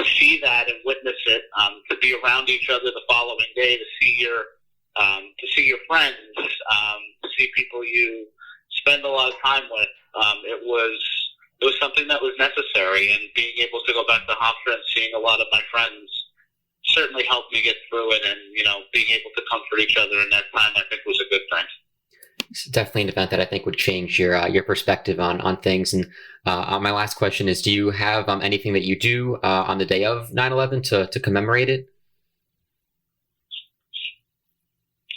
see that and witness it, to be around each other the following day, to see your friends, to see people you spend a lot of time with, it was something that was necessary. And being able to go back to Hofstra and seeing a lot of my friends certainly helped me get through it, and being able to comfort each other in that time, I think, was a good thing. It's definitely an event that I think would change your perspective on things. And my last question is, do you have anything that you do on the day of 9/11 to commemorate it?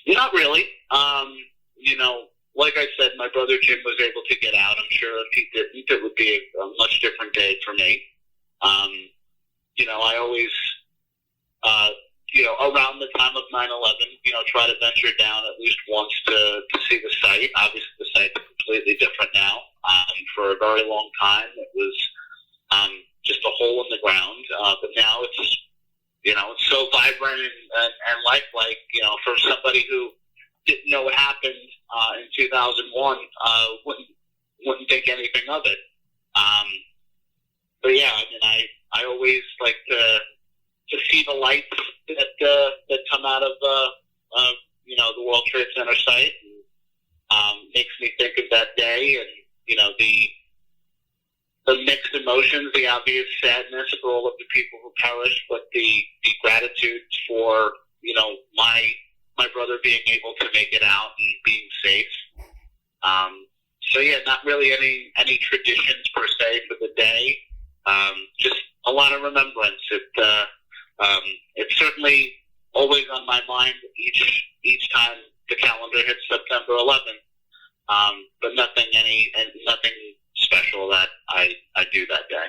Not really. Like I said, my brother Jim was able to get out. I'm sure if he didn't, it would be a much different day for me. I always, around the time of 9/11, try to venture down at least once to see the site. Obviously, the site's completely different now. For a very long time, it was just a hole in the ground. But now it's so vibrant and lifelike. For somebody who didn't know what happened in 2001, wouldn't think anything of it. But yeah, I mean, I always like to see the lights that come out of the World Trade Center site, and makes me think of that day, and the mixed emotions, the obvious sadness for all of the people who perished, but the gratitude for my brother being able to make it out and being safe. So yeah, not really any traditions per se for the day. just a lot of remembrance. It's certainly always on my mind each time the calendar hits September 11th. But nothing special that I do that day.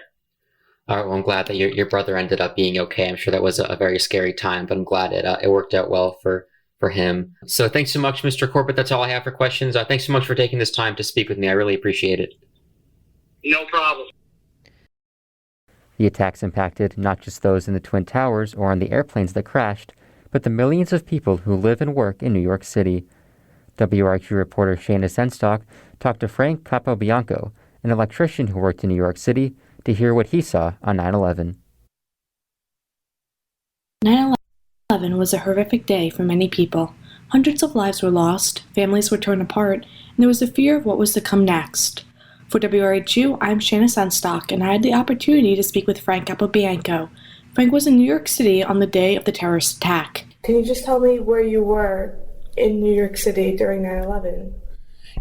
All right, well, I'm glad that your brother ended up being okay. I'm sure that was a very scary time, but I'm glad it worked out well for him. So thanks so much, Mr. Corbett. That's all I have for questions. Thanks so much for taking this time to speak with me. I really appreciate it. No problem. The attacks impacted not just those in the Twin Towers or on the airplanes that crashed, but the millions of people who live and work in New York City. WRHU reporter Shayna Senstock talked to Frank Capobianco, an electrician who worked in New York City, to hear what he saw on 9/11. 9/11 was a horrific day for many people. Hundreds of lives were lost, families were torn apart, and there was a fear of what was to come next. For WRHU, I'm Shayna Senstock, and I had the opportunity to speak with Frank Capobianco. Frank was in New York City on the day of the terrorist attack. Can you just tell me where you were in New York City during 9/11?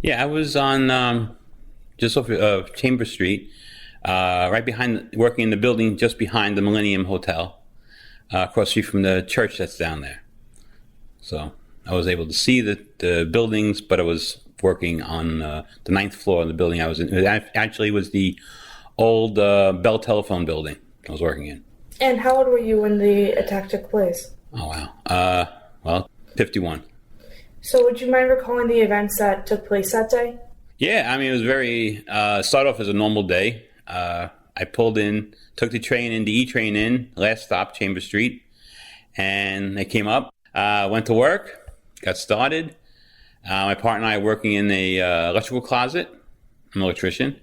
Yeah, I was on just off of Chambers Street, right behind, working in the building just behind the Millennium Hotel, across the street from the church that's down there. So I was able to see the buildings, but I was working on the 9th floor of the building I was in. It actually was the old Bell Telephone building I was working in. And how old were you when the attack took place? Oh, wow. Well, 51. So would you mind recalling the events that took place that day? Yeah, I mean, it was very, started off as a normal day. I pulled in, took the train in, the E-train in, last stop, Chambers Street, and I came up, went to work, got started. My partner and I are working in a electrical closet. I'm an electrician.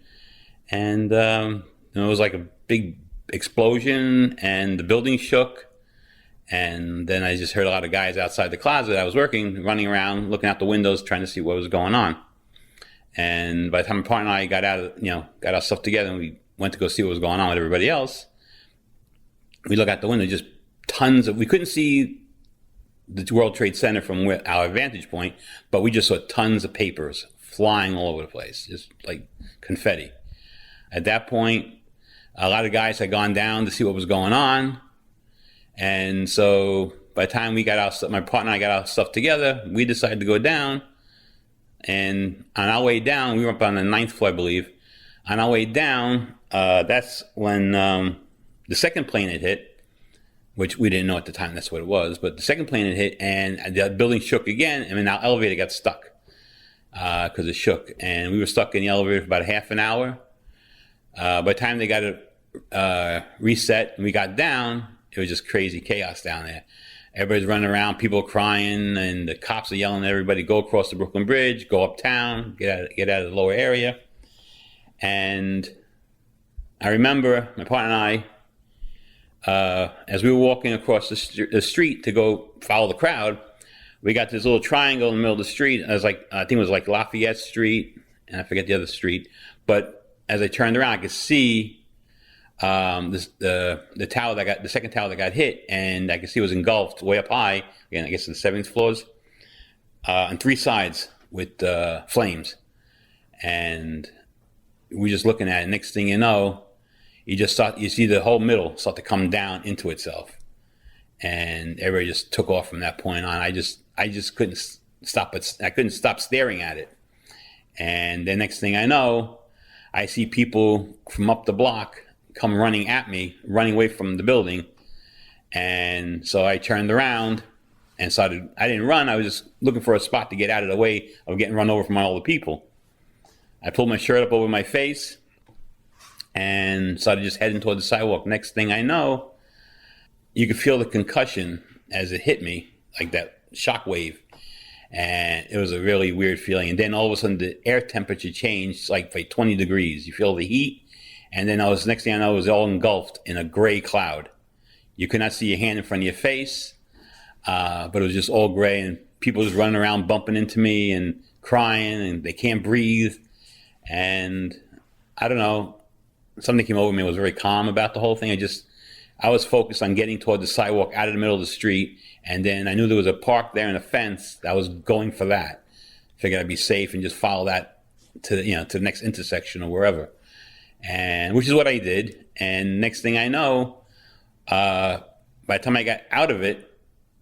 And it was like a big explosion, and the building shook. And then I just heard a lot of guys outside the closet I was working, running around, looking out the windows, trying to see what was going on. And by the time my partner and I got our stuff together and we went to go see what was going on with everybody else, we look out the window, just we couldn't see the World Trade Center from our vantage point, but we just saw tons of papers flying all over the place, just like confetti. At that point, a lot of guys had gone down to see what was going on. And so by the time my partner and I got our stuff together, we decided to go down. And on our way down, we were up on the 9th floor, I believe. On our way down, that's when the second plane had hit, which we didn't know at the time that's what it was. But the second plane had hit, and the building shook again, and then our elevator got stuck because it shook. And we were stuck in the elevator for about half an hour. By the time they got it reset and we got down, it was just crazy chaos down there. Everybody's running around, people crying, and the cops are yelling at everybody, go across the Brooklyn Bridge, go uptown, get out of the lower area. And I remember my partner and I, as we were walking across the street to go follow the crowd, we got this little triangle in the middle of the street. I think it was like Lafayette Street, and I forget the other street. But as I turned around, I could see the tower the second tower that got hit, and I could see it was engulfed way up high. Again, I guess the 7th floors, on 3 sides with flames. And we were just looking at it. Next thing you know, you see the whole middle start to come down into itself, and everybody just took off from that point on. I just couldn't stop it. I couldn't stop staring at it. And the next thing I know, I see people from up the block come running at me, running away from the building. And so I turned around and I didn't run, I was just looking for a spot to get out of the way of getting run over from all the people. I pulled my shirt up over my face and started just heading toward the sidewalk. Next thing I know, you could feel the concussion as it hit me, like that shock wave. And it was a really weird feeling. And then all of a sudden the air temperature changed like by 20 degrees. You feel the heat. And then next thing I know, it was all engulfed in a gray cloud. You could not see your hand in front of your face, but it was just all gray, and people just running around bumping into me and crying, and they can't breathe. And I don't know, something came over me. I was very calm about the whole thing. I was focused on getting toward the sidewalk out of the middle of the street, and then I knew there was a park there and a fence. I was going for that. Figured I'd be safe and just follow that to the next intersection or wherever. and which is what I did. And next thing I know, by the time I got out of it,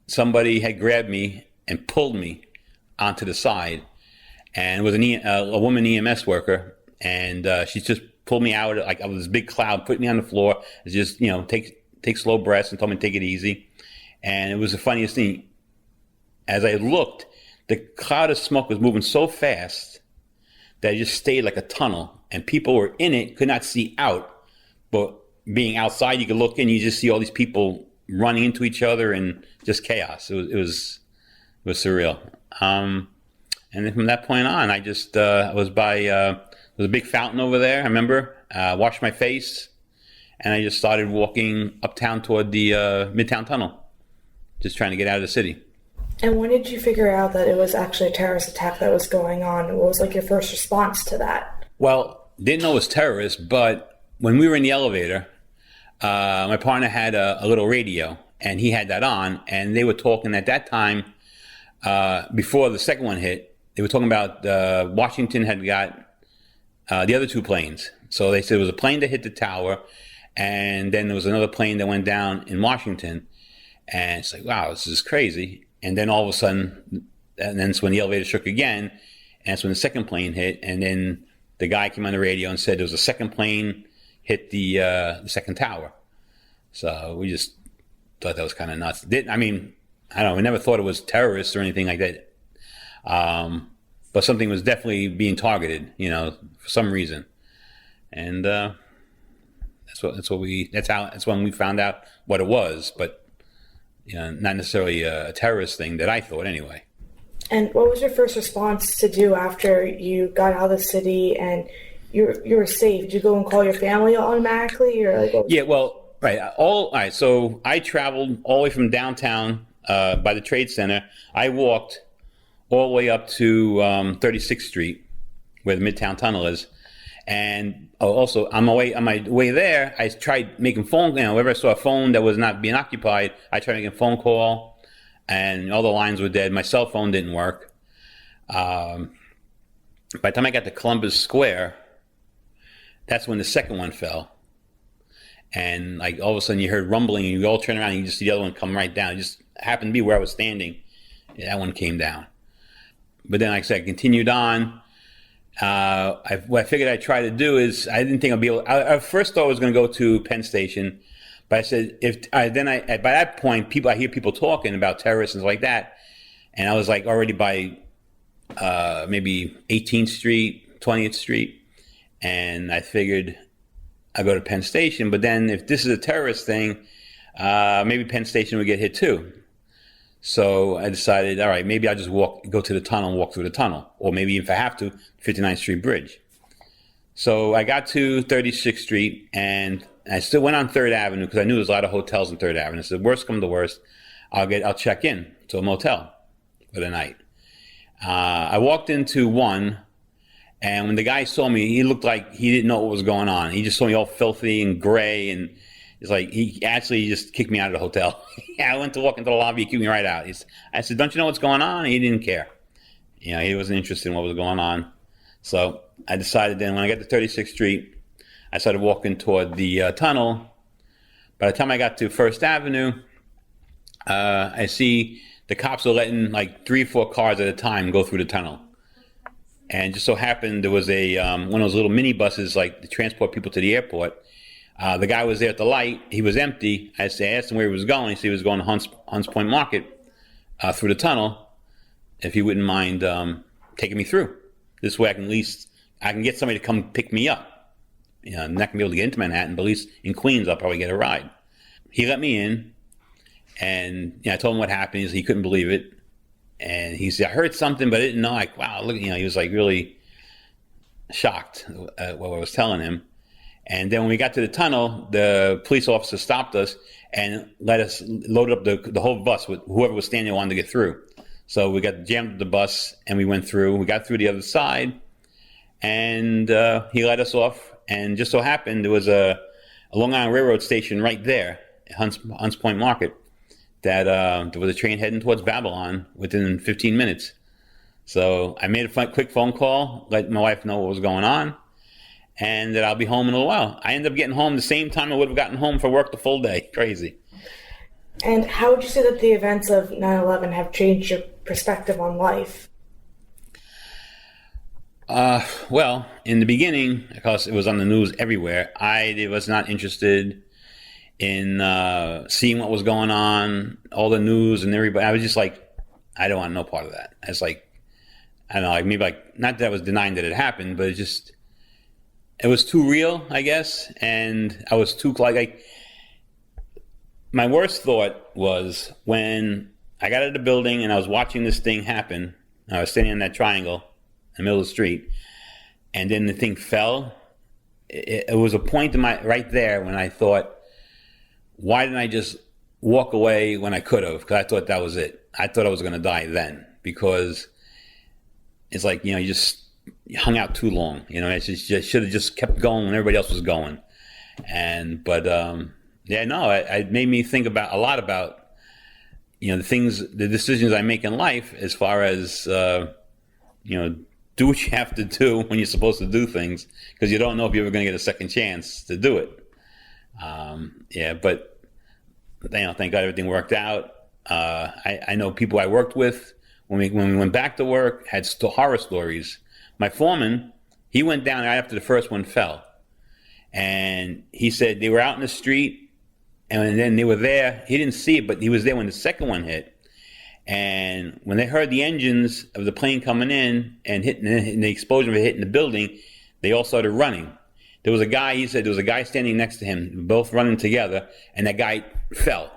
somebody had grabbed me and pulled me onto the side, and it was a woman EMS worker, and she just pulled me out like I was this big cloud, put me on the floor, and just take slow breaths, and told me to take it easy. And it was the funniest thing. As I looked, the cloud of smoke was moving so fast that it just stayed like a tunnel, and people were in it, could not see out, but being outside, you could look in, you just see all these people running into each other and just chaos. It was surreal. And then from that point on, I just was by there was a big fountain over there. I remember washed my face, and I just started walking uptown toward the Midtown Tunnel, just trying to get out of the city. And when did you figure out that it was actually a terrorist attack that was going on? What was like your first response to that? Well, didn't know it was terrorists, but when we were in the elevator, my partner had a little radio, and he had that on, and they were talking at that time, before the second one hit, they were talking about Washington had got the other two planes. So they said it was a plane that hit the tower, and then there was another plane that went down in Washington. And it's like, wow, this is crazy. And then all of a sudden, and then it's when the elevator shook again, and that's when the second plane hit, and then the guy came on the radio and said there was a second plane hit the second tower. So we just thought that was kind of nuts. I don't know, we never thought it was terrorists or anything like that. But something was definitely being targeted, for some reason. And that's when we found out what it was, but not necessarily a terrorist thing that I thought anyway. And what was your first response to do after you got out of the city and you were safe? Did you go and call your family automatically, or like? Yeah, well, right. All right. So I traveled all the way from downtown by the Trade Center. I walked all the way up to 36th Street, where the Midtown Tunnel is. And also on my way there, I tried making phone. Whenever I saw a phone that was not being occupied, I tried making a phone call, and all the lines were dead. My cell phone didn't work. By the time I got to Columbus Square, that's when the second one fell. And like all of a sudden you heard rumbling, and you all turn around and you just see the other one come right down. It just happened to be where I was standing. That one came down. But then, like I said, I continued on. What I figured I'd try to do is, I didn't think I'd be able. I first thought I was going to go to Penn Station, but I said by that point, I hear people talking about terrorists and like that, and I was like already by maybe 18th Street, 20th Street, and I figured I'd go to Penn Station. But then, if this is a terrorist thing, maybe Penn Station would get hit too. So I decided, all right, maybe I'll just go to the tunnel and walk through the tunnel. Or maybe if I have to, 59th Street Bridge. So I got to 36th Street, and I still went on 3rd Avenue because I knew there was a lot of hotels on 3rd Avenue. I said, worst come to worst, I'll check in to a motel for the night. I walked into one, and when the guy saw me, he looked like he didn't know what was going on. He just saw me all filthy and gray, and it's like he actually just kicked me out of the hotel. I went to walk into the lobby, he kicked me right out. I said, don't you know what's going on? And he didn't care. He wasn't interested in what was going on. So I decided then, when I got to 36th Street, I started walking toward the tunnel. By the time I got to 1st Avenue, I see the cops are letting like 3 or 4 cars at a time go through the tunnel. And just so happened there was one of those little mini buses like to transport people to the airport. The guy was there at the light. He was empty. I asked him where he was going. He said he was going to Hunts Point Market through the tunnel. If he wouldn't mind taking me through. This way I can get somebody to come pick me up. I'm not going to be able to get into Manhattan, but at least in Queens I'll probably get a ride. He let me in, and I told him what happened. He couldn't believe it. And he said, I heard something, but I didn't know. Like, wow, look, he was like really shocked at what I was telling him. And then when we got to the tunnel, the police officer stopped us and let us load up the whole bus with whoever was standing wanted to get through. So we got jammed up the bus and we went through. We got through the other side, and he let us off. And just so happened there was a Long Island Railroad station right there, Hunts Point Market, that there was a train heading towards Babylon within 15 minutes. So I made a quick phone call, let my wife know what was going on. and that I'll be home in a little while. I ended up getting home the same time I would have gotten home for work the full day. Crazy. And how would you say that the events of 9/11 have changed your perspective on life? Well, in the beginning, because it was on the news everywhere, I was not interested in seeing what was going on, all the news and everybody. I was just like, I don't want no part of that. It's like, I don't know, like maybe like, not that I was denying that it happened, but it was too real, I guess. And I was too, like, my worst thought was when I got out of the building and I was watching this thing happen. I was standing in that triangle in the middle of the street, and then the thing fell. It was a point in right there when I thought, why didn't I just walk away when I could have? Because I thought that was it. I thought I was going to die then, because it's like, you just hung out too long. I just should have just kept going when everybody else was going. It made me think a lot about, the decisions I make in life, as far as, do what you have to do when you're supposed to do things, because you don't know if you're ever going to get a second chance to do it. But thank God everything worked out. I know people I worked with when we went back to work had horror stories. My foreman, he went down right after the first one fell, and he said they were out in the street, and then they were there. He didn't see it, but he was there when the second one hit. And when they heard the engines of the plane coming in and the explosion of it hitting the building, they all started running. There was a guy, he said, there was a guy standing next to him, both running together, and that guy fell.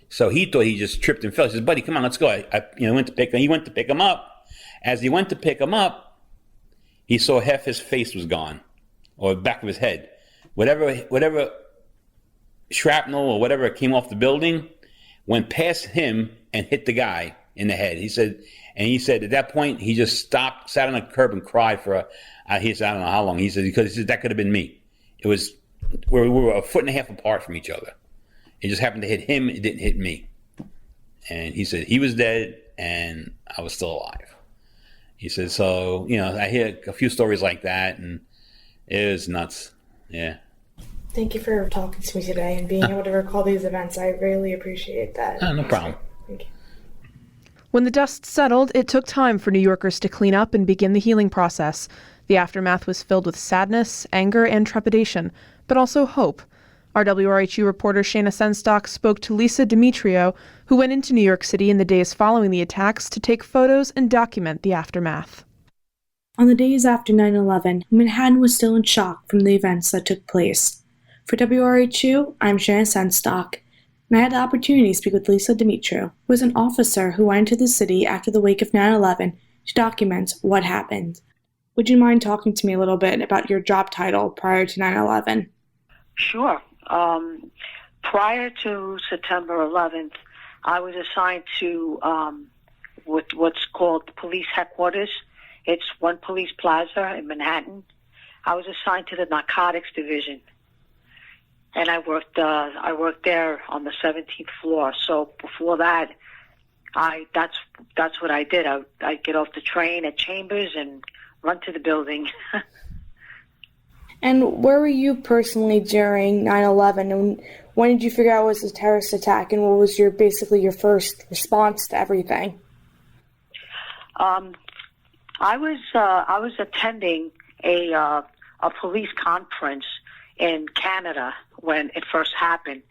So he thought he just tripped and fell. He says, buddy, come on, let's go. He went to pick him up. As he went to pick him up, he saw half his face was gone, or the back of his head. Whatever shrapnel or whatever came off the building went past him and hit the guy in the head. He said at that point, he just stopped, sat on the curb and cried for he said, I don't know how long. He said, because that could have been me. We were a foot and a half apart from each other. It just happened to hit him. It didn't hit me. And he said he was dead and I was still alive. He said, so, I hear a few stories like that, and it was nuts. Yeah. Thank you for talking to me today and being able to recall these events. I really appreciate that. No problem. Thank you. When the dust settled, it took time for New Yorkers to clean up and begin the healing process. The aftermath was filled with sadness, anger, and trepidation, but also hope. Our WRHU reporter Shayna Senstock spoke to Lisa Demetrio, who went into New York City in the days following the attacks to take photos and document the aftermath. On the days after 9/11, Manhattan was still in shock from the events that took place. For WRHU, I'm Shayna Senstock, and I had the opportunity to speak with Lisa Demetrio, who was an officer who went into the city after the wake of 9/11 to document what happened. Would you mind talking to me a little bit about your job title prior to 9/11? Sure. Prior to September 11th, I was assigned to what's called police headquarters. It's One Police Plaza in Manhattan. I was assigned to the narcotics division, and I worked there on the 17th floor. So before that, that's what I did. I'd get off the train at Chambers and run to the building. And where were you personally during 9/11? And when did you figure out it was a terrorist attack? And what was your first response to everything? I was attending a police conference in Canada when it first happened,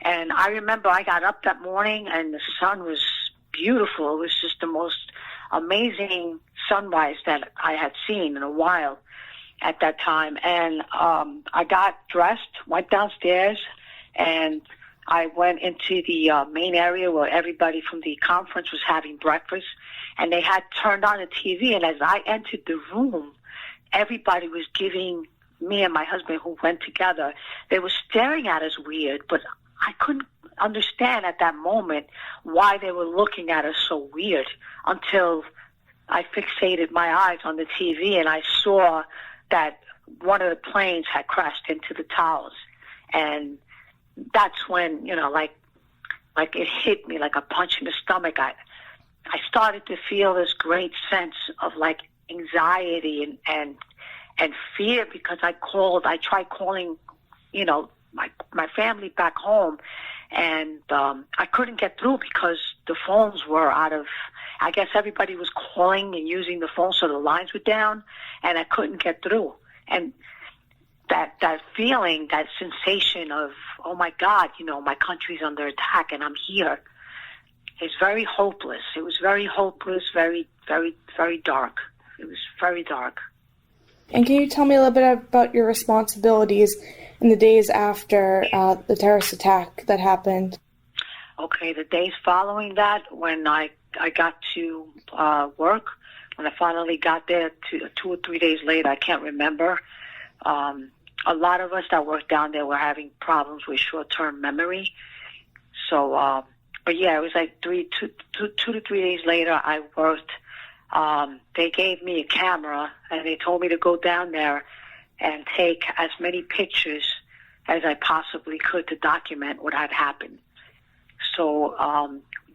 and I remember I got up that morning and the sun was beautiful. It was just the most amazing sunrise that I had seen in a while at that time. And I got dressed, went downstairs, and I went into the main area where everybody from the conference was having breakfast, and they had turned on the TV. And as I entered the room, everybody was giving me and my husband, who went together, they were staring at us weird, but I couldn't understand at that moment why they were looking at us so weird until I fixated my eyes on the TV and I saw that one of the planes had crashed into the towers. And that's when, like it hit me like a punch in the stomach. I started to feel this great sense of like anxiety and fear because I tried calling, my family back home, and I couldn't get through because the phones were out of, I guess everybody was calling and using the phone, so the lines were down, and I couldn't get through. And that feeling, that sensation of, oh my God, my country's under attack and I'm here, is very hopeless. It was very hopeless, very, very, very dark. It was very dark. And can you tell me a little bit about your responsibilities in the days after the terrorist attack that happened? Okay, the days following that, when I got to work, when I finally got there 2 or 3 days later, I can't remember. A lot of us that worked down there were having problems with short-term memory. So, but yeah, it was like 2 to 3 days later, I worked. They gave me a camera and they told me to go down there and take as many pictures as I possibly could to document what had happened. So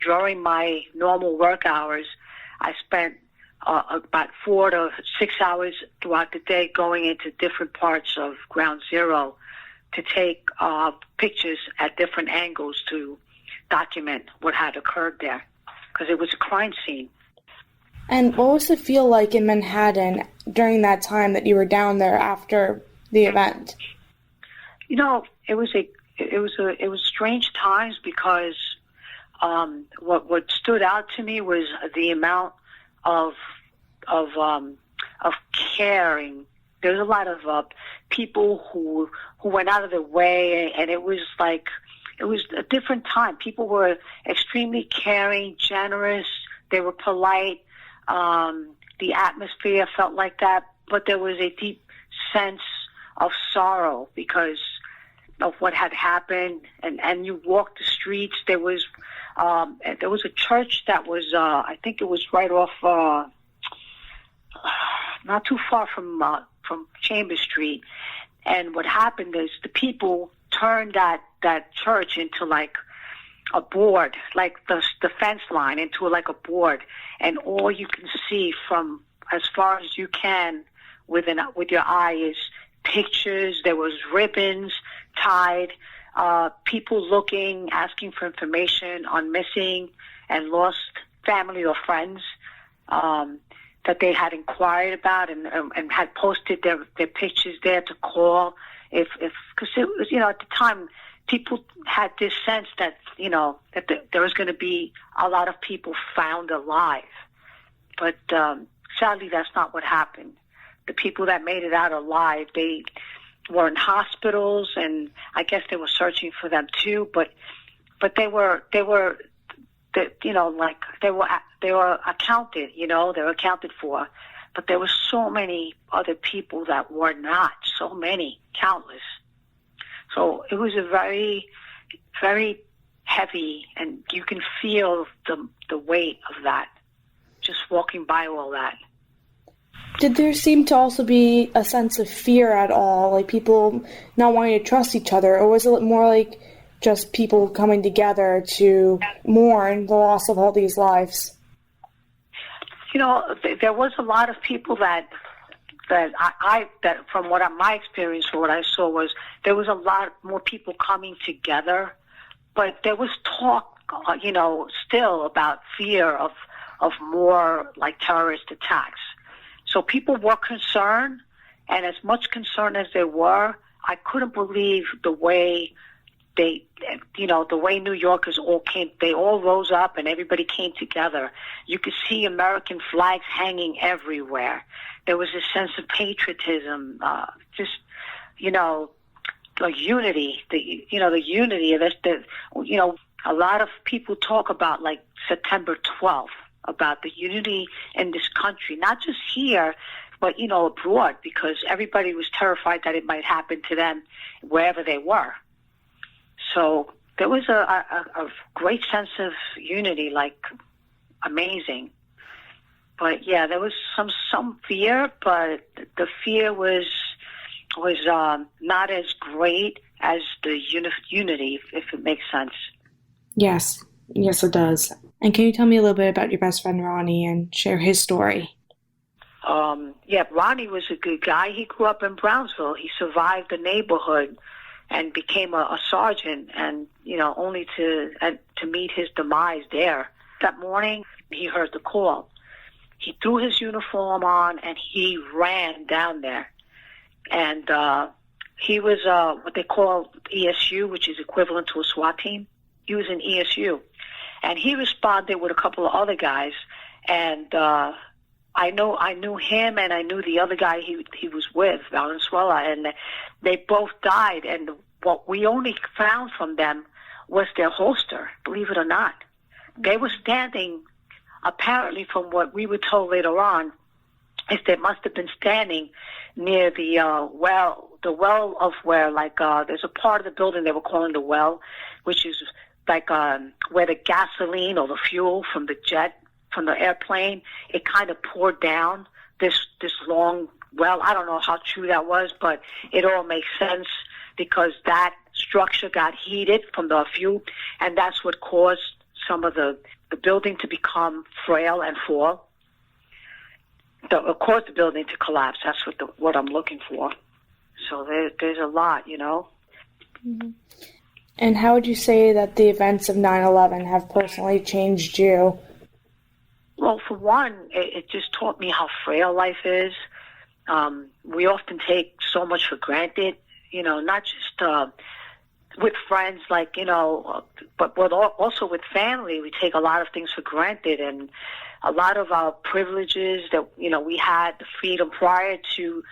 during my normal work hours, I spent about 4 to 6 hours throughout the day going into different parts of Ground Zero to take pictures at different angles to document what had occurred there, because it was a crime scene. And what was it feel like in Manhattan during that time that you were down there after the event? It was strange times because what stood out to me was the amount of caring. There was a lot of people who went out of their way, and it was a different time. People were extremely caring, generous. They were polite. The atmosphere felt like that, but there was a deep sense of sorrow because of what had happened. And you walked the streets. There was a church that was, I think it was right off, not too far from Chambers Street. And what happened is the people turned that church into like a board, like the fence line into like a board, and all you can see from as far as you can with your eye is pictures. There was ribbons tied, people looking, asking for information on missing and lost family or friends that they had inquired about and had posted their pictures there to call because it was, at the time people had this sense that there was going to be a lot of people found alive, but sadly that's not what happened. The people that made it out alive, they were in hospitals, and I guess they were searching for them too. But they were accounted. They were accounted for. But there were so many other people that were not. So many, countless. So it was a very, very heavy, and you can feel the weight of that, just walking by all that. Did there seem to also be a sense of fear at all, like people not wanting to trust each other, or was it more like just people coming together to mourn the loss of all these lives? There was a lot of people that from my experience or what I saw was there was a lot more people coming together, but there was talk, still about fear of more like terrorist attacks. So people were concerned, and as much concern as they were, I couldn't believe the way the way New Yorkers they all rose up and everybody came together. You could see American flags hanging everywhere. There was a sense of patriotism, the unity, the unity of this. A lot of people talk about like September 12th, about the unity in this country, not just here, but, abroad, because everybody was terrified that it might happen to them wherever they were. So there was a great sense of unity, like amazing. But yeah, there was some fear, but the fear was not as great as the unity, if it makes sense. Yes, it does. And can you tell me a little bit about your best friend Ronnie and share his story? Ronnie was a good guy. He grew up in Brownsville. He survived the neighborhood and became a sergeant, and only to meet his demise there. That morning, he heard the call. He threw his uniform on and he ran down there. And he was what they call ESU, which is equivalent to a SWAT team. He was in ESU. And he responded with a couple of other guys. And I knew him, and I knew the other guy he was with, Valenzuela, and they both died. And what we only found from them was their holster, believe it or not. They were standing, apparently from what we were told later on, is they must have been standing near the well of where, there's a part of the building they were calling the well, which is where the gasoline or the fuel from the airplane, it kind of poured down this long well. I don't know how true that was, but it all makes sense because that structure got heated from the fuel, and that's what caused some of the building to become frail and fall. Caused the building to collapse. That's what I'm looking for. So there's a lot, Mm-hmm. And how would you say that the events of 9/11 have personally changed you? Well, for one, it just taught me how frail life is. We often take so much for granted, not just with friends, but also with family. We take a lot of things for granted, and a lot of our privileges that, we had, the freedom prior to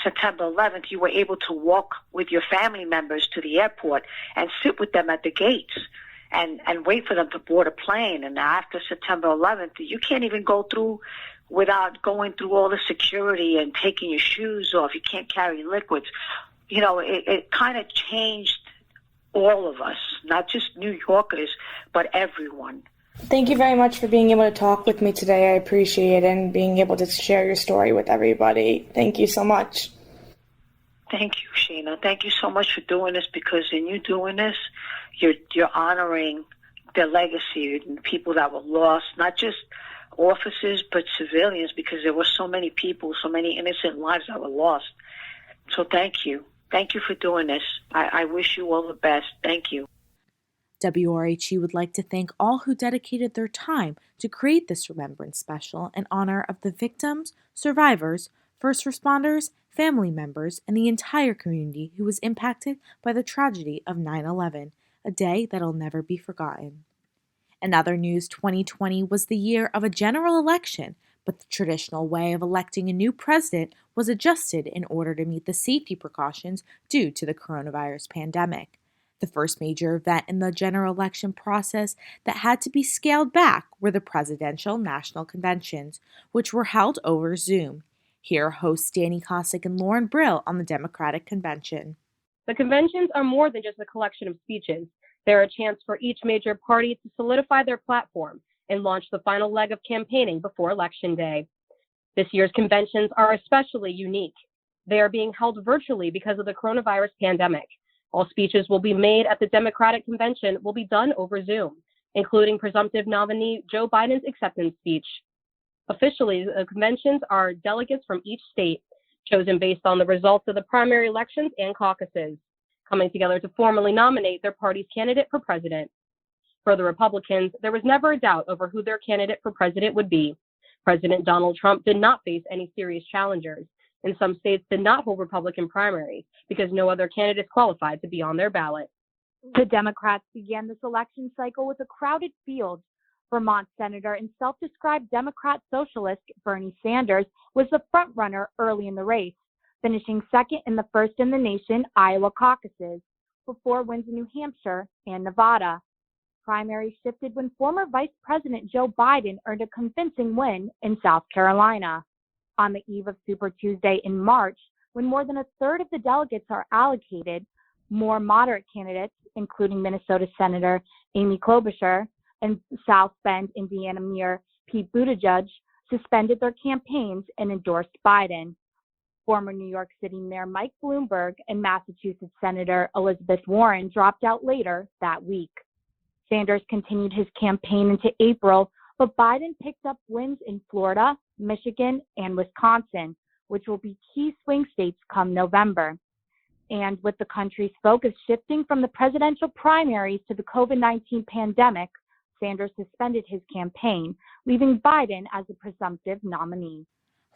September 11th, you were able to walk with your family members to the airport and sit with them at the gates and wait for them to board a plane. And after September 11th, you can't even go through without going through all the security and taking your shoes off. You can't carry liquids. It kind of changed all of us, not just New Yorkers, but everyone. Thank you very much for being able to talk with me today. I appreciate it, and being able to share your story with everybody. Thank you so much. Thank you, Sheena. Thank you so much for doing this, because in you doing this, you're honoring their legacy and people that were lost, not just officers, but civilians, because there were so many people, so many innocent lives that were lost. So thank you. Thank you for doing this. I wish you all the best. Thank you. WRHU would like to thank all who dedicated their time to create this Remembrance Special in honor of the victims, survivors, first responders, family members, and the entire community who was impacted by the tragedy of 9/11, a day that'll never be forgotten. In other news, 2020 was the year of a general election, but the traditional way of electing a new president was adjusted in order to meet the safety precautions due to the coronavirus pandemic. The first major event in the general election process that had to be scaled back were the presidential national conventions, which were held over Zoom. Here are hosts Danny Kosick and Lauren Brill on the Democratic Convention. The conventions are more than just a collection of speeches. They're a chance for each major party to solidify their platform and launch the final leg of campaigning before Election Day. This year's conventions are especially unique. They are being held virtually because of the coronavirus pandemic. All speeches will be made at the Democratic Convention will be done over Zoom, including presumptive nominee Joe Biden's acceptance speech. Officially, the conventions are delegates from each state, chosen based on the results of the primary elections and caucuses, coming together to formally nominate their party's candidate for president. For the Republicans, there was never a doubt over who their candidate for president would be. President Donald Trump did not face any serious challengers, and some states did not hold Republican primaries because no other candidates qualified to be on their ballot. The Democrats began this election cycle with a crowded field. Vermont Senator and self-described Democrat socialist Bernie Sanders was the frontrunner early in the race, finishing second in the first-in-the-nation Iowa caucuses, before wins in New Hampshire and Nevada. Primaries shifted when former Vice President Joe Biden earned a convincing win in South Carolina. On the eve of Super Tuesday in March, when more than a third of the delegates are allocated, more moderate candidates, including Minnesota Senator Amy Klobuchar and South Bend, Indiana Mayor Pete Buttigieg, suspended their campaigns and endorsed Biden. Former New York City Mayor Mike Bloomberg and Massachusetts Senator Elizabeth Warren dropped out later that week. Sanders continued his campaign into April, but Biden picked up wins in Florida, Michigan, and Wisconsin, which will be key swing states come November. And with the country's focus shifting from the presidential primaries to the COVID-19 pandemic, Sanders suspended his campaign, leaving Biden as a presumptive nominee.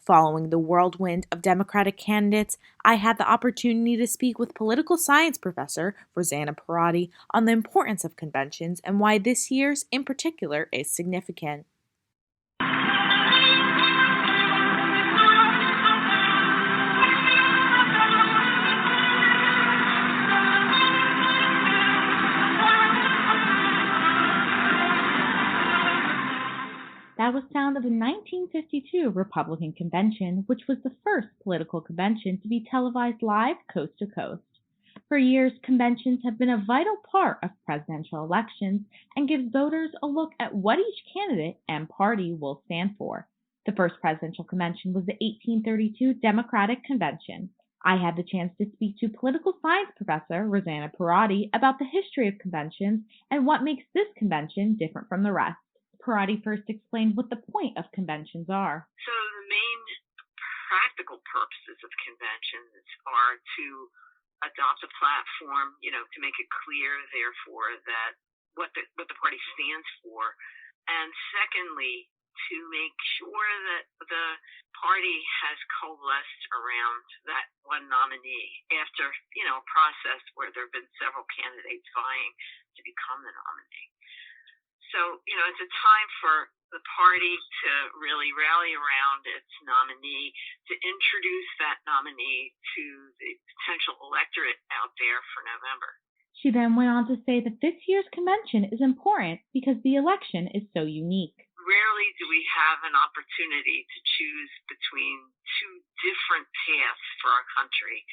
Following the whirlwind of Democratic candidates, I had the opportunity to speak with political science professor Rosanna Perotti on the importance of conventions and why this year's in particular is significant. That was sound of the 1952 Republican Convention, which was the first political convention to be televised live coast to coast. For years, conventions have been a vital part of presidential elections and gives voters a look at what each candidate and party will stand for. The first presidential convention was the 1832 Democratic Convention. I had the chance to speak to political science professor Rosanna Perotti about the history of conventions and what makes this convention different from the rest. Perotti first explained what the point of conventions are. So the main practical purposes of conventions are to adopt a platform, to make it clear, therefore, that what the party stands for, and secondly, to make sure that the party has coalesced around that one nominee after, a process where there have been several candidates vying to become the nominee. So, it's a time for the party to really rally around its nominee, to introduce that nominee to the potential electorate out there for November. She then went on to say that this year's convention is important because the election is so unique. Rarely do we have an opportunity to choose between two different paths for our country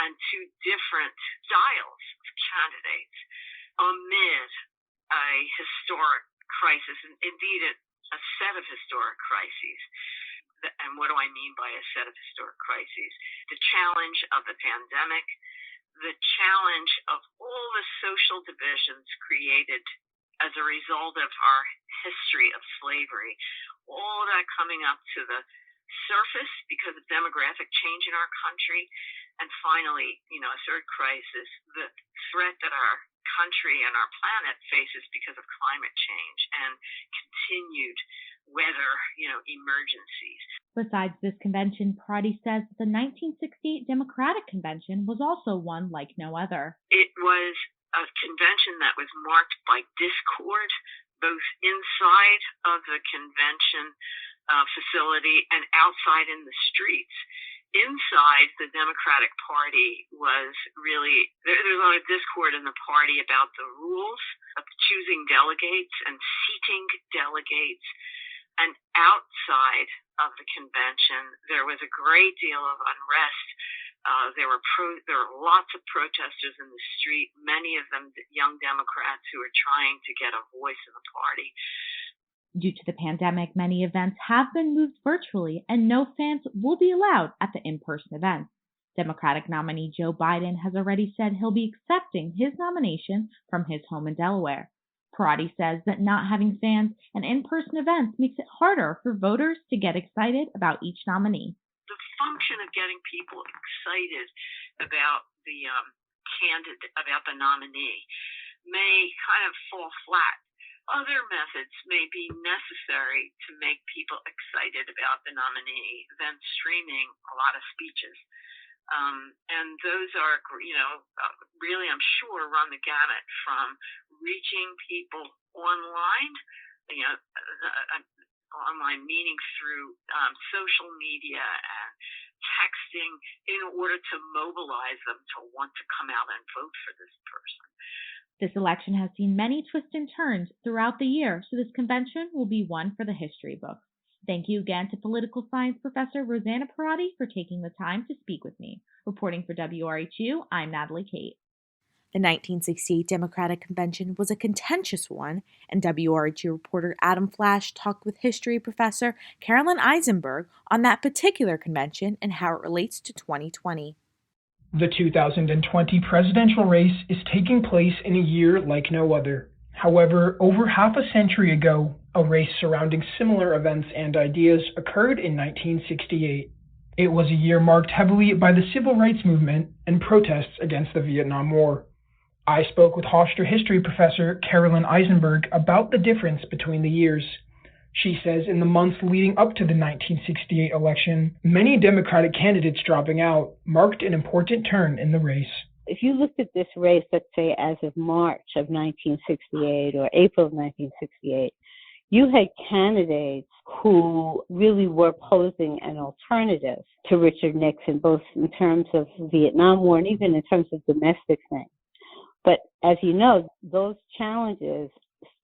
and two different styles of candidates amid a historic crisis, and indeed a set of historic crises. And what do I mean by a set of historic crises? The challenge of the pandemic, the challenge of all the social divisions created as a result of our history of slavery, all that coming up to the surface because of demographic change in our country, and finally, a third crisis, the threat that our country and our planet faces because of climate change and continued weather, emergencies. Besides this convention, Perotti says that the 1968 Democratic Convention was also one like no other. It was a convention that was marked by discord, both inside of the convention facility and outside in the streets. Inside, the Democratic Party was really, there's a lot of discord in the party about the rules of choosing delegates and seating delegates. And outside of the convention, there was a great deal of unrest. There were lots of protesters in the street, many of them young Democrats who were trying to get a voice in the party. Due to the pandemic, many events have been moved virtually, and no fans will be allowed at the in-person events. Democratic nominee Joe Biden has already said he'll be accepting his nomination from his home in Delaware. Perotti says that not having fans and in-person events makes it harder for voters to get excited about each nominee. The function of getting people excited about the about the nominee may kind of fall flat. Other methods may be necessary to make people excited about the nominee than streaming a lot of speeches. And those are, really, I'm sure, run the gamut from reaching people online, online meaning through social media and texting in order to mobilize them to want to come out and vote for this person. This election has seen many twists and turns throughout the year, so this convention will be one for the history books. Thank you again to political science professor Rosanna Perotti for taking the time to speak with me. Reporting for WRHU, I'm Natalie Kate. The 1968 Democratic Convention was a contentious one, and WRHU reporter Adam Flash talked with history professor Carolyn Eisenberg on that particular convention and how it relates to 2020. The 2020 presidential race is taking place in a year like no other. However, over half a century ago, a race surrounding similar events and ideas occurred in 1968. It was a year marked heavily by the civil rights movement and protests against the Vietnam War. I spoke with Hofstra history professor Carolyn Eisenberg about the difference between the years. She says in the months leading up to the 1968 election, many Democratic candidates dropping out marked an important turn in the race. If you looked at this race, let's say as of March of 1968 or April of 1968, you had candidates who really were posing an alternative to Richard Nixon, both in terms of the Vietnam War and even in terms of domestic things. But as you know, those challenges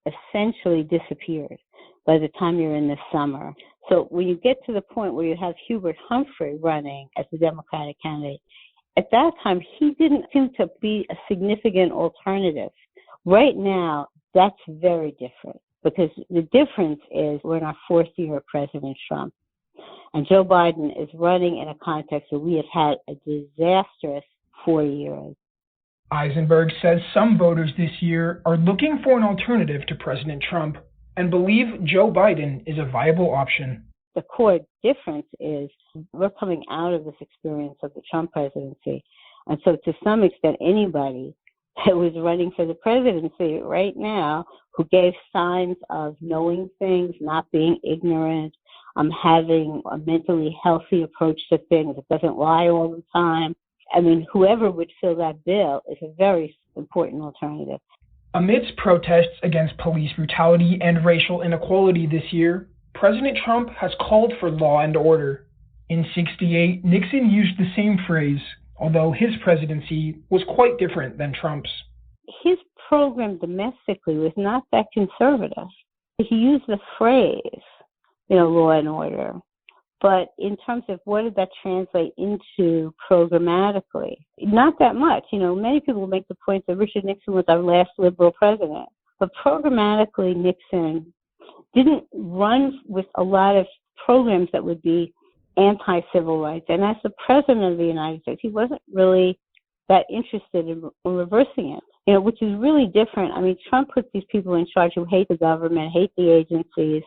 essentially disappeared by the time you're in the summer. So when you get to the point where you have Hubert Humphrey running as the Democratic candidate, at that time, he didn't seem to be a significant alternative. Right now, that's very different because the difference is we're in our fourth year of President Trump. And Joe Biden is running in a context where we have had a disastrous 4 years. Eisenberg says some voters this year are looking for an alternative to President Trump and believe Joe Biden is a viable option. The core difference is we're coming out of this experience of the Trump presidency. And so to some extent, anybody that was running for the presidency right now who gave signs of knowing things, not being ignorant, having a mentally healthy approach to things that doesn't lie all the time, I mean, whoever would fill that bill is a very important alternative. Amidst protests against police brutality and racial inequality this year, President Trump has called for law and order. In '68, Nixon used the same phrase, although his presidency was quite different than Trump's. His program domestically was not that conservative. He used the phrase, law and order. But in terms of what did that translate into programmatically, not that much. Many people make the point that Richard Nixon was our last liberal president. But programmatically, Nixon didn't run with a lot of programs that would be anti-civil rights. And as the president of the United States, he wasn't really that interested in reversing it, which is really different. I mean, Trump puts these people in charge who hate the government, hate the agencies,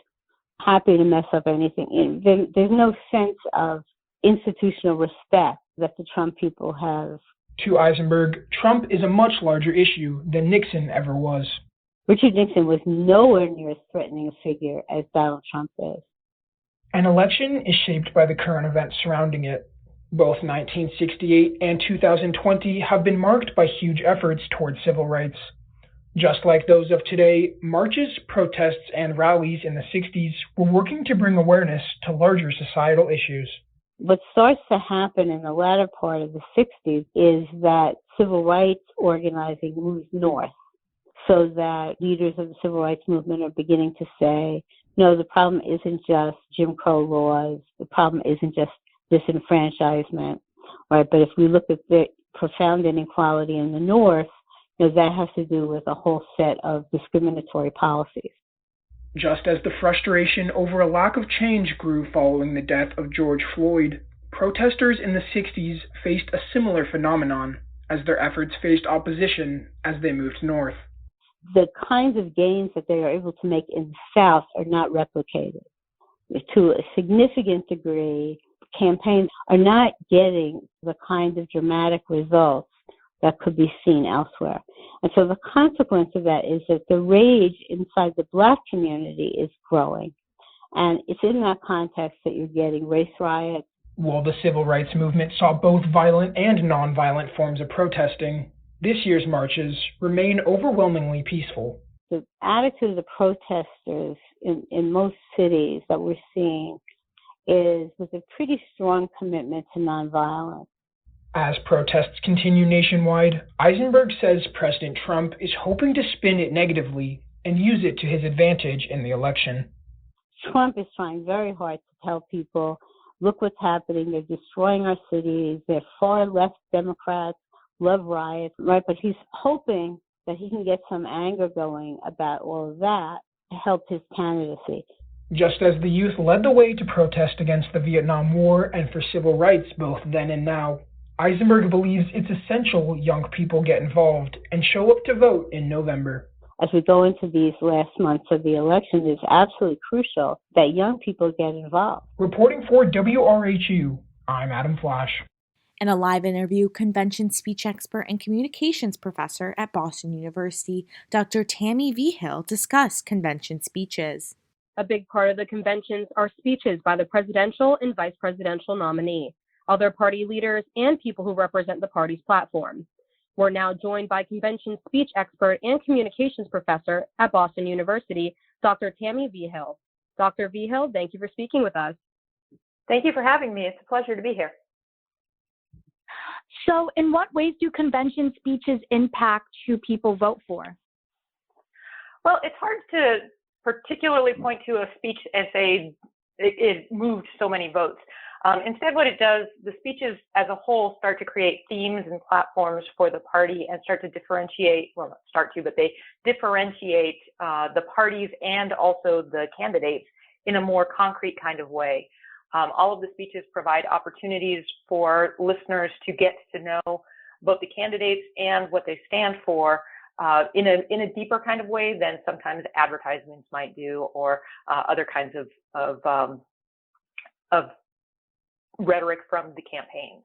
happy to mess up anything. There's no sense of institutional respect that the Trump people have. To Eisenberg, Trump is a much larger issue than Nixon ever was. Richard Nixon was nowhere near as threatening a figure as Donald Trump is. An election is shaped by the current events surrounding it. Both 1968 and 2020 have been marked by huge efforts towards civil rights. Just like those of today, marches, protests, and rallies in the 60s were working to bring awareness to larger societal issues. What starts to happen in the latter part of the 60s is that civil rights organizing moves north, so that leaders of the civil rights movement are beginning to say, no, the problem isn't just Jim Crow laws, the problem isn't just disenfranchisement, right? But if we look at the profound inequality in the North, that has to do with a whole set of discriminatory policies. Just as the frustration over a lack of change grew following the death of George Floyd, protesters in the 60s faced a similar phenomenon as their efforts faced opposition as they moved north. The kinds of gains that they are able to make in the South are not replicated. To a significant degree, campaigns are not getting the kind of dramatic results that could be seen elsewhere. And so the consequence of that is that the rage inside the Black community is growing. And it's in that context that you're getting race riots. While the civil rights movement saw both violent and nonviolent forms of protesting, this year's marches remain overwhelmingly peaceful. The attitude of the protesters in most cities that we're seeing is with a pretty strong commitment to nonviolence. As protests continue nationwide, Eisenberg says President Trump is hoping to spin it negatively and use it to his advantage in the election. Trump is trying very hard to tell people, look what's happening, they're destroying our cities, they're far left Democrats, love riots, right? But he's hoping that he can get some anger going about all of that to help his candidacy. Just as the youth led the way to protest against the Vietnam War and for civil rights both then and now, Eisenberg believes it's essential young people get involved and show up to vote in November. as we go into these last months of the election, it's absolutely crucial that young people get involved. Reporting for WRHU, I'm Adam Flash. In a live interview, convention speech expert and communications professor at Boston University, Dr. Tammy Vigil discussed convention speeches. A big part of the conventions are speeches by the presidential and vice presidential nominee, other party leaders, and people who represent the party's platform. We're now joined by convention speech expert and communications professor at Boston University, Dr. Tammy Vigil. Dr. Vigil, thank you for speaking with us. Thank you for having me. It's a pleasure to be here. So, in what ways do convention speeches impact who people vote for? Well, it's hard to particularly point to a speech and say it moved so many votes. Instead, what it does, the speeches as a whole start to create themes and platforms for the party and start to differentiate, well, not start to, but they differentiate the parties and also the candidates in a more concrete kind of way. All of the speeches provide opportunities for listeners to get to know both the candidates and what they stand for in a deeper kind of way than sometimes advertisements might do, or other kinds of rhetoric from the campaigns.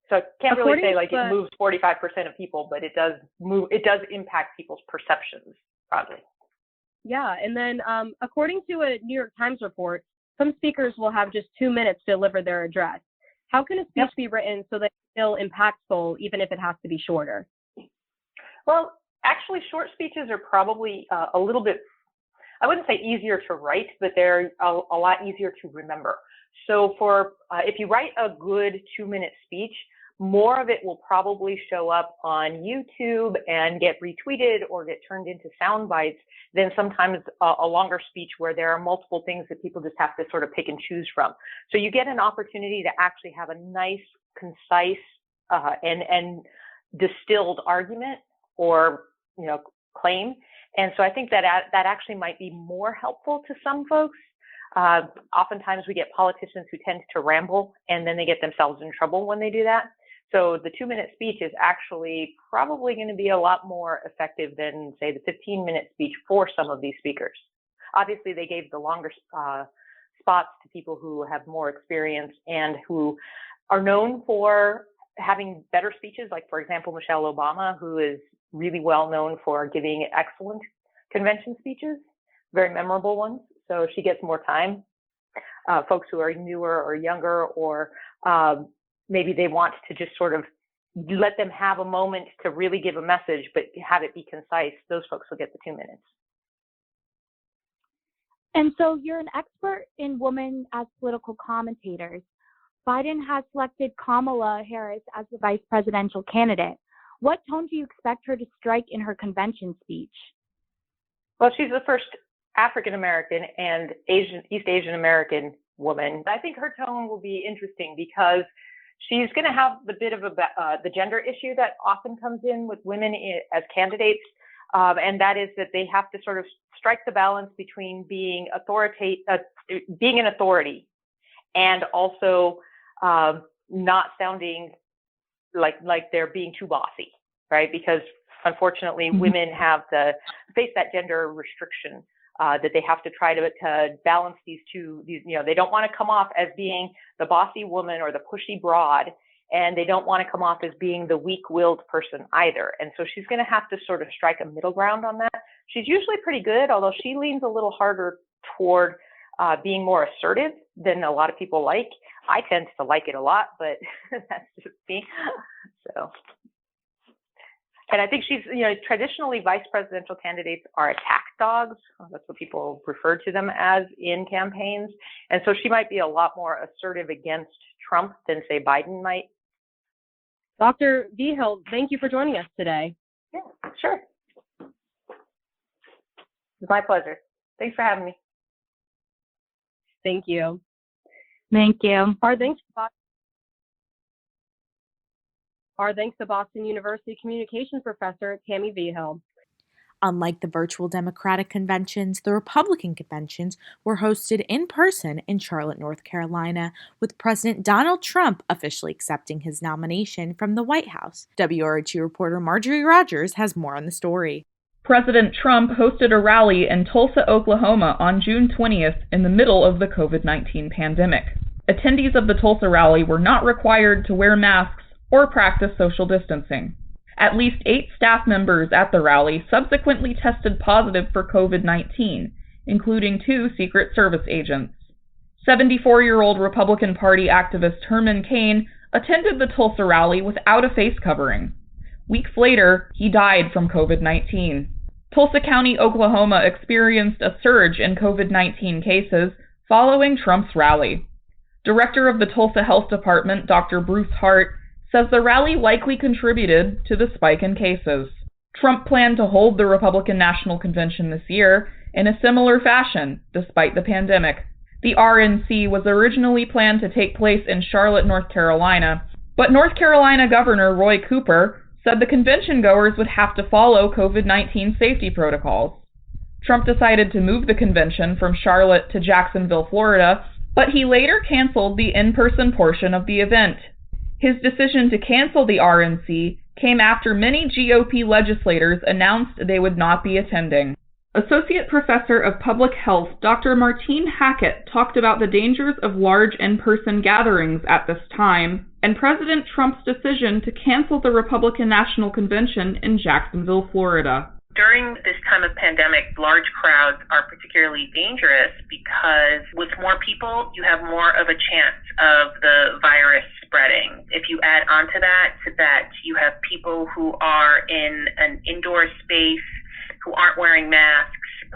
So I can't really say like it moves 45% of people, but it does impact people's perceptions broadly. Yeah, and then according to a New York Times report, some speakers will have just 2 minutes to deliver their address. How can a speech be written so that it's still impactful, even if it has to be shorter? Well, actually, short speeches are probably a little bit, I wouldn't say easier to write, but they're a lot easier to remember. So if you write a good 2-minute speech, more of it will probably show up on YouTube and get retweeted or get turned into sound bites than sometimes a longer speech where there are multiple things that people just have to sort of pick and choose from. So you get an opportunity to actually have a nice, concise, and distilled argument or, claim. And so I think that actually might be more helpful to some folks. Oftentimes we get politicians who tend to ramble and then they get themselves in trouble when they do that. So the 2-minute speech is actually probably going to be a lot more effective than, say, the 15-minute speech for some of these speakers. Obviously, they gave the longer spots to people who have more experience and who are known for having better speeches, like, for example, Michelle Obama, who is really well known for giving excellent convention speeches, very memorable ones. So she gets more time. Folks who are newer or younger, or maybe they want to just sort of let them have a moment to really give a message, but have it be concise, those folks will get the 2 minutes. And so you're an expert in women as political commentators. Biden has selected Kamala Harris as the vice presidential candidate. What tone do you expect her to strike in her convention speech? Well, she's the first African-American and East Asian American woman. I think her tone will be interesting because she's going to have the bit of the gender issue that often comes in with women as candidates, and that is that they have to sort of strike the balance between being being an authority, and also not sounding like they're being too bossy, right? Because unfortunately, women have to face that gender restriction. That they have to try to balance these two. They don't want to come off as being the bossy woman or the pushy broad, and they don't want to come off as being the weak-willed person either. And so she's going to have to sort of strike a middle ground on that. She's usually pretty good, although she leans a little harder toward being more assertive than a lot of people like. I tend to like it a lot, but that's just me. So. And I think she's, traditionally vice presidential candidates are attack dogs. That's what people refer to them as in campaigns. And so she might be a lot more assertive against Trump than, say, Biden might. Dr. Vigil, thank you for joining us today. Yeah, sure. It's my pleasure. Thanks for having me. Thank you. Thank you. Our thanks to Boston University communications professor Tammy Vigil. Unlike the virtual Democratic conventions, the Republican conventions were hosted in person in Charlotte, North Carolina, with President Donald Trump officially accepting his nomination from the White House. WRHU reporter Marjorie Rogers has more on the story. President Trump hosted a rally in Tulsa, Oklahoma on June 20th in the middle of the COVID-19 pandemic. Attendees of the Tulsa rally were not required to wear masks or practice social distancing. At least 8 staff members at the rally subsequently tested positive for COVID-19, including 2 Secret Service agents. 74-year-old Republican Party activist Herman Cain attended the Tulsa rally without a face covering. Weeks later, he died from COVID-19. Tulsa County, Oklahoma experienced a surge in COVID-19 cases following Trump's rally. Director of the Tulsa Health Department, Dr. Bruce Hart, says the rally likely contributed to the spike in cases. Trump planned to hold the Republican National Convention this year in a similar fashion, despite the pandemic. The RNC was originally planned to take place in Charlotte, North Carolina, but North Carolina Governor Roy Cooper said the convention goers would have to follow COVID-19 safety protocols. Trump decided to move the convention from Charlotte to Jacksonville, Florida, but he later canceled the in-person portion of the event. His decision to cancel the RNC came after many GOP legislators announced they would not be attending. Associate Professor of Public Health Dr. Martine Hackett talked about the dangers of large in-person gatherings at this time and President Trump's decision to cancel the Republican National Convention in Jacksonville, Florida. During this time of pandemic, large crowds are particularly dangerous because with more people, you have more of a chance of the virus spreading. If you add on to that you have people who are in an indoor space, who aren't wearing masks,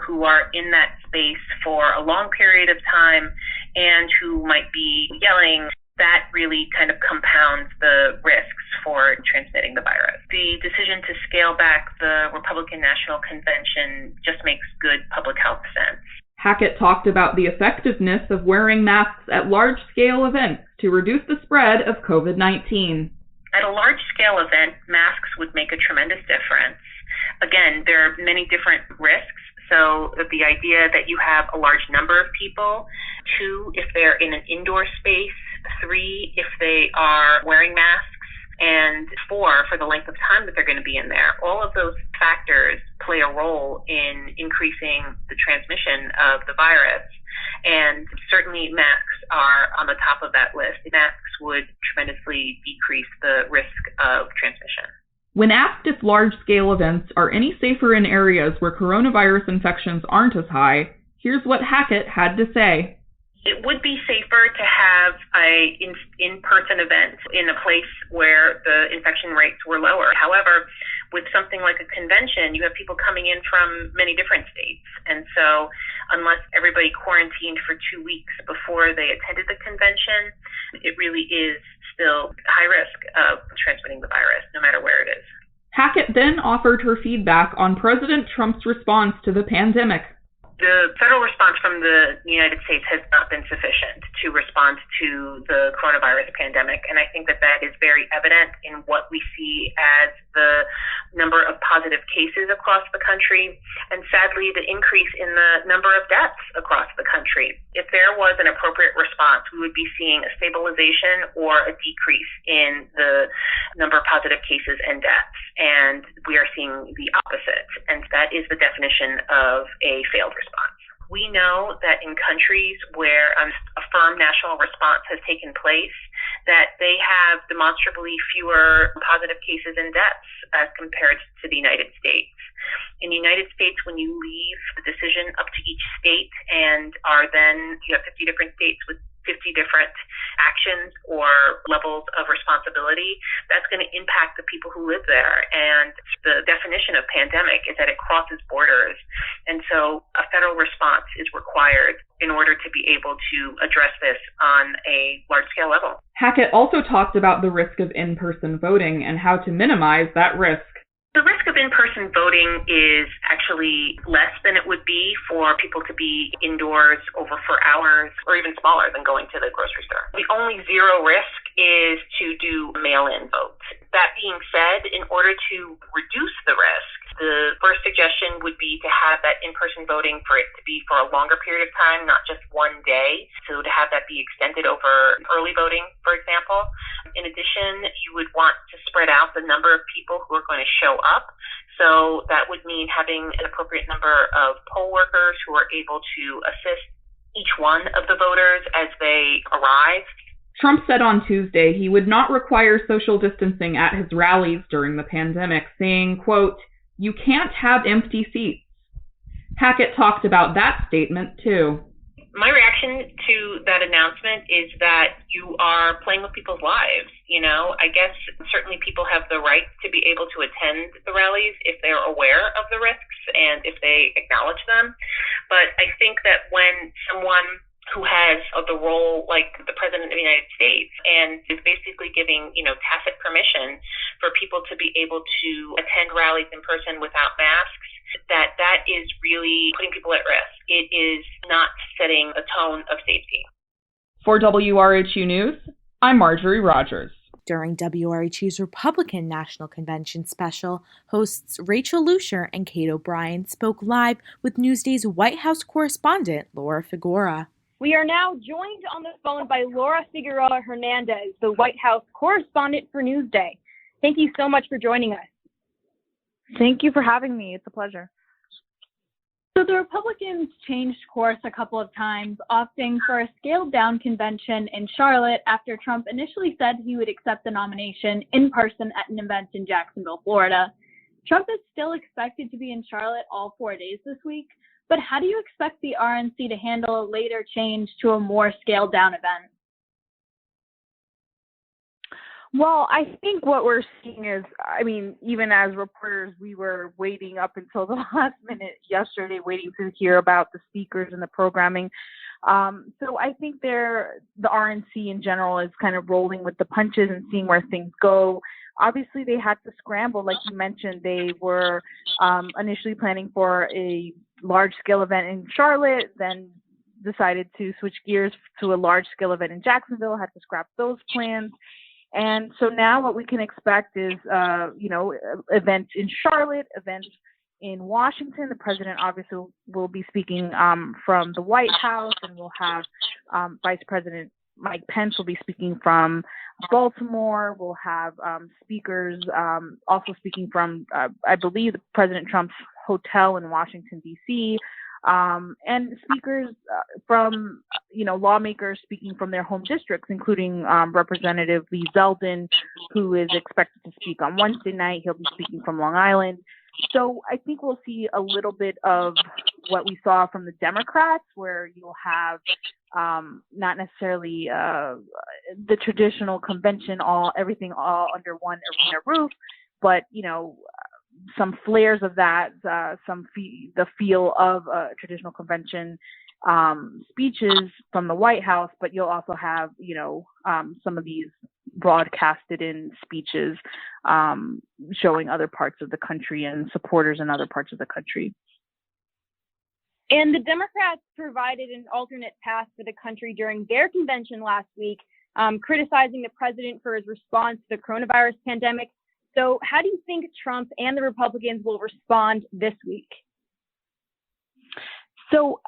who are in that space for a long period of time, and who might be yelling, that really kind of compounds the risks for transmitting the virus. The decision to scale back the Republican National Convention just makes good public health sense. Hackett talked about the effectiveness of wearing masks at large-scale events to reduce the spread of COVID-19. At a large-scale event, masks would make a tremendous difference. Again, there are many different risks. So the idea that you have a large number of people, 2, if they're in an indoor space, 3, if they are wearing masks, and 4, for the length of time that they're going to be in there. All of those factors play a role in increasing the transmission of the virus. And certainly masks are on the top of that list. Masks would tremendously decrease the risk of transmission. When asked if large-scale events are any safer in areas where coronavirus infections aren't as high, here's what Hackett had to say. It would be safer to have a in-person event in a place where the infection rates were lower. However, with something like a convention, you have people coming in from many different states. And so unless everybody quarantined for 2 weeks before they attended the convention, it really is still high risk of transmitting the virus, no matter where it is. Hackett then offered her feedback on President Trump's response to the pandemic. The federal response from the United States has not been sufficient to respond to the coronavirus pandemic, and I think that is very evident in what we see as the number of positive cases across the country, and sadly, the increase in the number of deaths across the country. If there was an appropriate response, we would be seeing a stabilization or a decrease in the number of positive cases and deaths, and we are seeing the opposite, and that is the definition of a failed response. We know that in countries where a firm national response has taken place, that they have demonstrably fewer positive cases and deaths as compared to the United States. In the United States, when you leave the decision up to each state and you have 50 different states with 50 different actions or levels of responsibility, that's going to impact the people who live there. And the definition of pandemic is that it crosses borders. And so a federal response is required in order to be able to address this on a large-scale level. Hackett also talked about the risk of in-person voting and how to minimize that risk. The risk of in-person voting is actually less than it would be for people to be indoors for hours or even smaller than going to the grocery store. The only zero risk is to do mail-in votes. That being said, in order to reduce the risk, The first suggestion would be to have that in-person voting for it to be for a longer period of time, not just one day. So to have that be extended over early voting, for example. In addition, you would want to spread out the number of people who are going to show up. So that would mean having an appropriate number of poll workers who are able to assist each one of the voters as they arrive. Trump said on Tuesday he would not require social distancing at his rallies during the pandemic, saying, quote, "You can't have empty seats." Hackett talked about that statement, too. My reaction to that announcement is that you are playing with people's lives. I guess certainly people have the right to be able to attend the rallies if they're aware of the risks and if they acknowledge them. But I think that when someone who has the role like the President of the United States and is basically giving, tacit permission for people to be able to attend rallies in person without masks, that is really putting people at risk. It is not setting a tone of safety. For WRHU News, I'm Marjorie Rogers. During WRHU's Republican National Convention special, hosts Rachel Lucier and Kate O'Brien spoke live with Newsday's White House correspondent, Laura Figueroa. We are now joined on the phone by Laura Figueroa Hernandez, the White House correspondent for Newsday. Thank you so much for joining us. Thank you for having me. It's a pleasure. So the Republicans changed course a couple of times, opting for a scaled-down convention in Charlotte after Trump initially said he would accept the nomination in person at an event in Jacksonville, Florida. Trump is still expected to be in Charlotte all 4 days this week, but how do you expect the RNC to handle a later change to a more scaled-down event? Well, I think what we're seeing is, even as reporters, we were waiting up until the last minute yesterday, waiting to hear about the speakers and the programming. So I think the RNC in general is kind of rolling with the punches and seeing where things go. Obviously, they had to scramble. Like you mentioned, they were initially planning for a large-scale event in Charlotte, then decided to switch gears to a large-scale event in Jacksonville, had to scrap those plans. And so now what we can expect is, events in Charlotte, events in Washington. The president obviously will be speaking from the White House, and we'll have Vice President Mike Pence will be speaking from Baltimore. We'll have speakers also speaking from, I believe, President Trump's hotel in Washington, D.C., and speakers from, lawmakers speaking from their home districts, including Representative Lee Zeldin, who is expected to speak on Wednesday night. He'll be speaking from Long Island. So I think we'll see a little bit of what we saw from the Democrats, where you'll have not necessarily the traditional convention, everything all under one arena roof, but, some flares of that, the feel of traditional convention speeches from the White House, but you'll also have, some of these broadcasted in speeches showing other parts of the country and supporters in other parts of the country. And the Democrats provided an alternate path for the country during their convention last week, criticizing the president for his response to the coronavirus pandemic. So how do you think Trump and the Republicans will respond this week? So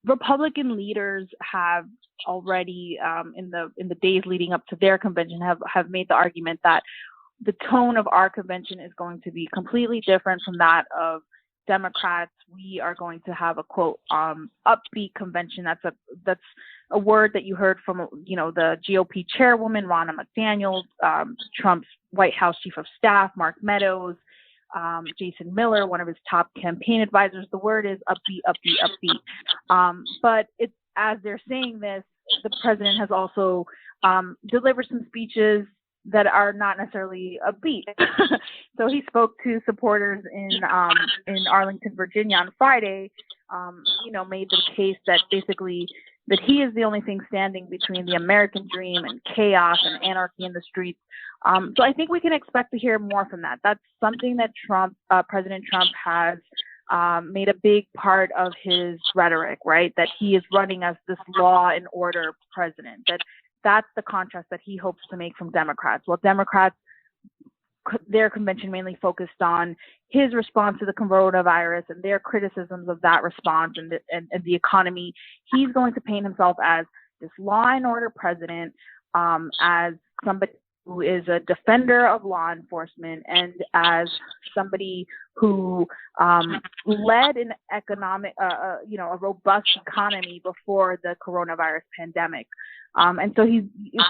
Republican leaders have already, in the days leading up to their convention, have made the argument that the tone of our convention is going to be completely different from that of Democrats. We are going to have a quote upbeat convention. That's a word that you heard from the GOP chairwoman Ronna McDaniel, Trump's White House chief of staff Mark Meadows, Jason Miller, one of his top campaign advisors. The word is upbeat, upbeat, upbeat. But it's as they're saying this, the president has also delivered some speeches that are not necessarily upbeat. So he spoke to supporters in Arlington, Virginia on Friday, made the case that basically that he is the only thing standing between the American dream and chaos and anarchy in the streets. So I think we can expect to hear more from that. That's something that President Trump has made a big part of his rhetoric, right? That he is running as this law and order president, that's the contrast that he hopes to make from Democrats. Well, Democrats their convention mainly focused on his response to the coronavirus and their criticisms of that response and the economy. He's going to paint himself as this law and order president, as somebody who is a defender of law enforcement, and as somebody who led an economic, a robust economy before the coronavirus pandemic. And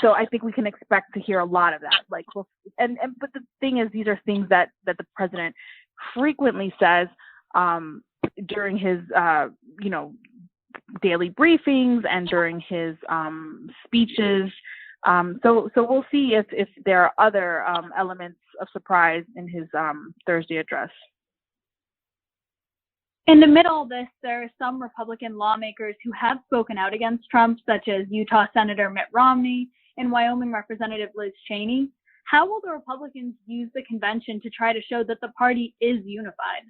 so I think we can expect to hear a lot of that. But the thing is, these are things that the president frequently says during his, daily briefings and during his speeches. So we'll see if there are other elements of surprise in his Thursday address. In the middle of this, there are some Republican lawmakers who have spoken out against Trump, such as Utah Senator Mitt Romney and Wyoming Representative Liz Cheney. How will the Republicans use the convention to try to show that the party is unified?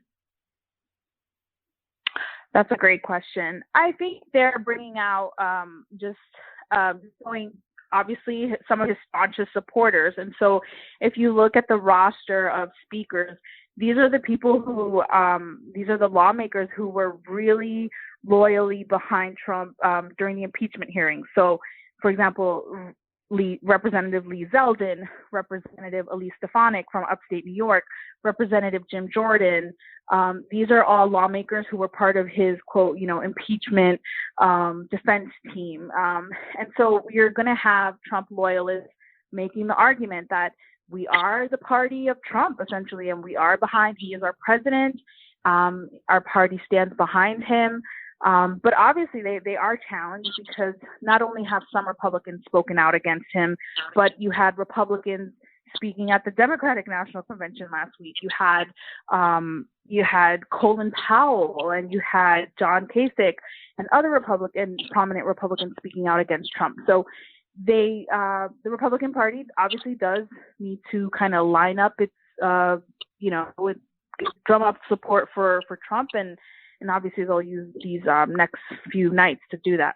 That's a great question. I think they're bringing out showing obviously some of his staunchest supporters. And so if you look at the roster of speakers, these are the people who, these are the lawmakers who were really loyally behind Trump during the impeachment hearings. So, for example, Representative Lee Zeldin, Representative Elise Stefanik from upstate New York, Representative Jim Jordan. These are all lawmakers who were part of his, quote, impeachment defense team. And so you're going to have Trump loyalists making the argument that we are the party of Trump, essentially, and we are behind. He is our president. Our party stands behind him. But obviously they are challenged because not only have some Republicans spoken out against him, but you had Republicans speaking at the Democratic National Convention last week. You had Colin Powell and you had John Kasich and other prominent Republicans speaking out against Trump. So the Republican Party obviously does need to kind of line up its, drum up support for Trump, and obviously they'll use these next few nights to do that.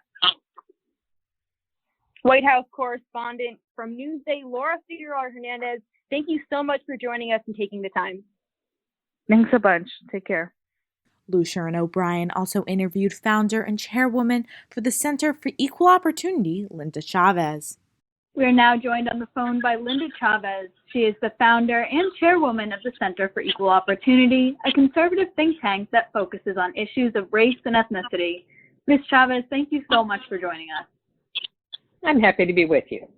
White House correspondent from Newsday, Laura Figueroa Hernandez, thank you so much for joining us and taking the time. Thanks a bunch. Take care. Lucia and O'Brien also interviewed founder and chairwoman for the Center for Equal Opportunity, Linda Chavez. We are now joined on the phone by Linda Chavez. She is the founder and chairwoman of the Center for Equal Opportunity, a conservative think tank that focuses on issues of race and ethnicity. Ms. Chavez, thank you so much for joining us. I'm happy to be with you.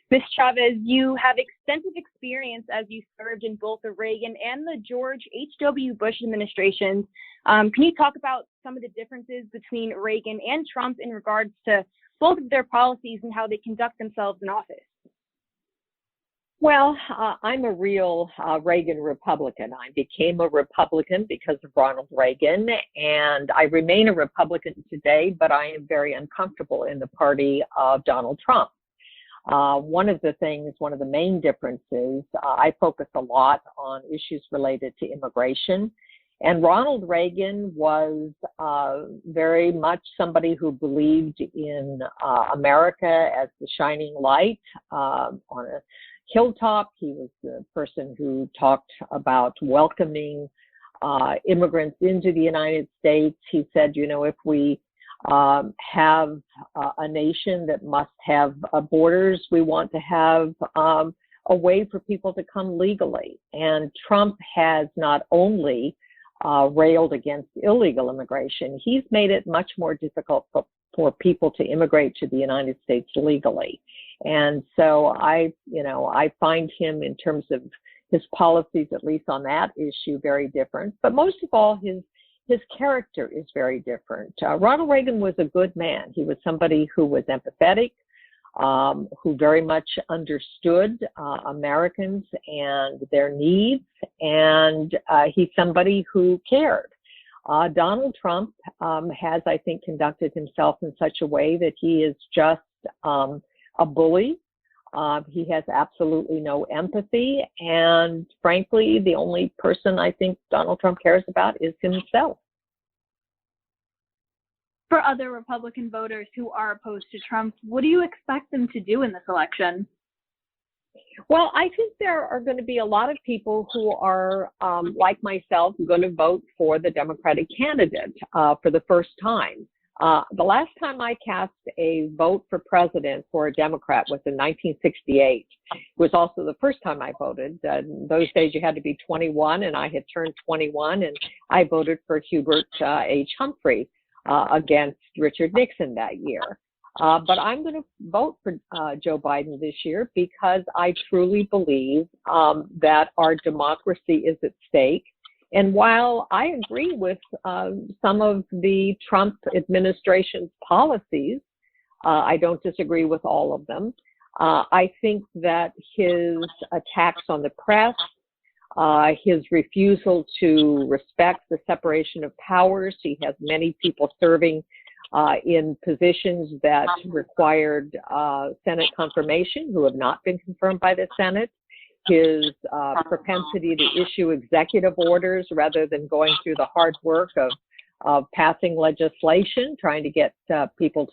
Ms. Chavez, you have extensive experience as you served in both the Reagan and the George H.W. Bush administrations. Can you talk about some of the differences between Reagan and Trump in regards to both of their policies and how they conduct themselves in office? Well, I'm a real Reagan Republican. I became a Republican because of Ronald Reagan, and I remain a Republican today, but I am very uncomfortable in the party of Donald Trump. One of the main differences, I focus a lot on issues related to immigration. And Ronald Reagan was very much somebody who believed in America as the shining light on a hilltop. He was the person who talked about welcoming immigrants into the United States. He said, if we have a nation that must have borders, we want to have a way for people to come legally. And Trump has not only railed against illegal immigration, he's made it much more difficult for people to immigrate to the United States legally. And so I find him, in terms of his policies, at least on that issue, very different. But most of all, his character is very different. Ronald Reagan was a good man. He was somebody who was empathetic, who very much understood Americans and their needs, and he's somebody who cared. Donald Trump has, I think, conducted himself in such a way that he is just a bully. He has absolutely no empathy, and frankly, the only person I think Donald Trump cares about is himself. For other Republican voters who are opposed to Trump, what do you expect them to do in this election? Well, I think there are going to be a lot of people who are, like myself, going to vote for the Democratic candidate for the first time. The last time I cast a vote for president for a Democrat was in 1968. It was also the first time I voted. In those days, you had to be 21, and I had turned 21, and I voted for Hubert H. Humphrey against Richard Nixon that year. But I'm going to vote for Joe Biden this year because I truly believe that our democracy is at stake. And while I agree with some of the Trump administration's policies, I don't disagree with all of them. I think that his attacks on the press, his refusal to respect the separation of powers, he has many people serving in positions that required Senate confirmation who have not been confirmed by the Senate. His propensity to issue executive orders rather than going through the hard work of passing legislation, trying to get people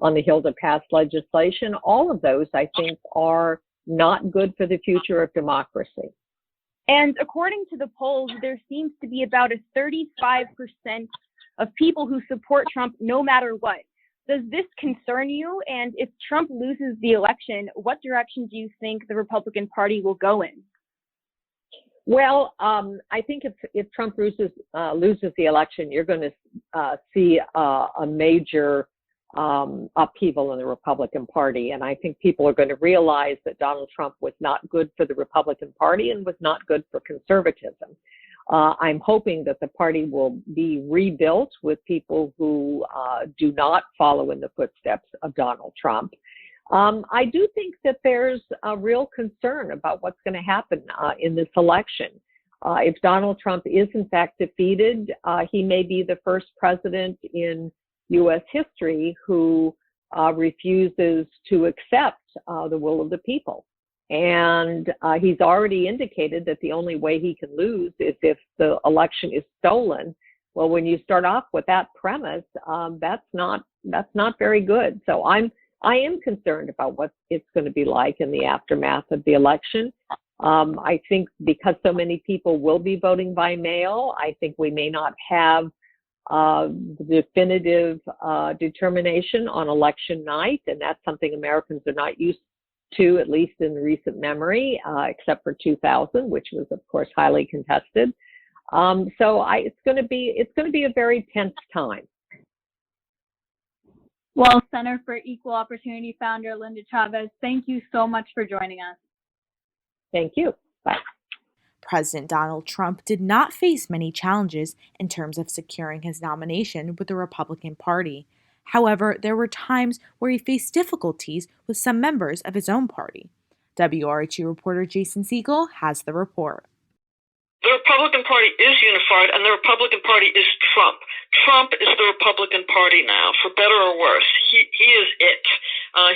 on the Hill to pass legislation. All of those, I think, are not good for the future of democracy. And according to the polls, there seems to be about a 35% of people who support Trump no matter what. Does this concern you? And if Trump loses the election, what direction do you think the Republican Party will go in? Well, I think if Trump loses the election, you're going to see a major upheaval in the Republican Party. And I think people are going to realize that Donald Trump was not good for the Republican Party and was not good for conservatism. I'm hoping that the party will be rebuilt with people who do not follow in the footsteps of Donald Trump. I do think that there's a real concern about what's going to happen in this election. If Donald Trump is in fact defeated, he may be the first president in U.S. history who refuses to accept the will of the people. And he's already indicated that the only way he can lose is if the election is stolen. Well, when you start off with that premise, that's not very good. So I am concerned about what it's going to be like in the aftermath of the election. I think because so many people will be voting by mail, I think we may not have definitive determination on election night, and that's something Americans are not used to, at least in recent memory, except for 2000, which was, of course, highly contested. It's going to be a very tense time. Well, Center for Equal Opportunity founder Linda Chavez, thank you so much for joining us. Thank you. Bye. President Donald Trump did not face many challenges in terms of securing his nomination with the Republican Party. However, there were times where he faced difficulties with some members of his own party. WRHU reporter Jason Siegel has the report. The Republican Party is unified, and the Republican Party is Trump. Trump is the Republican Party now, for better or worse. He is it.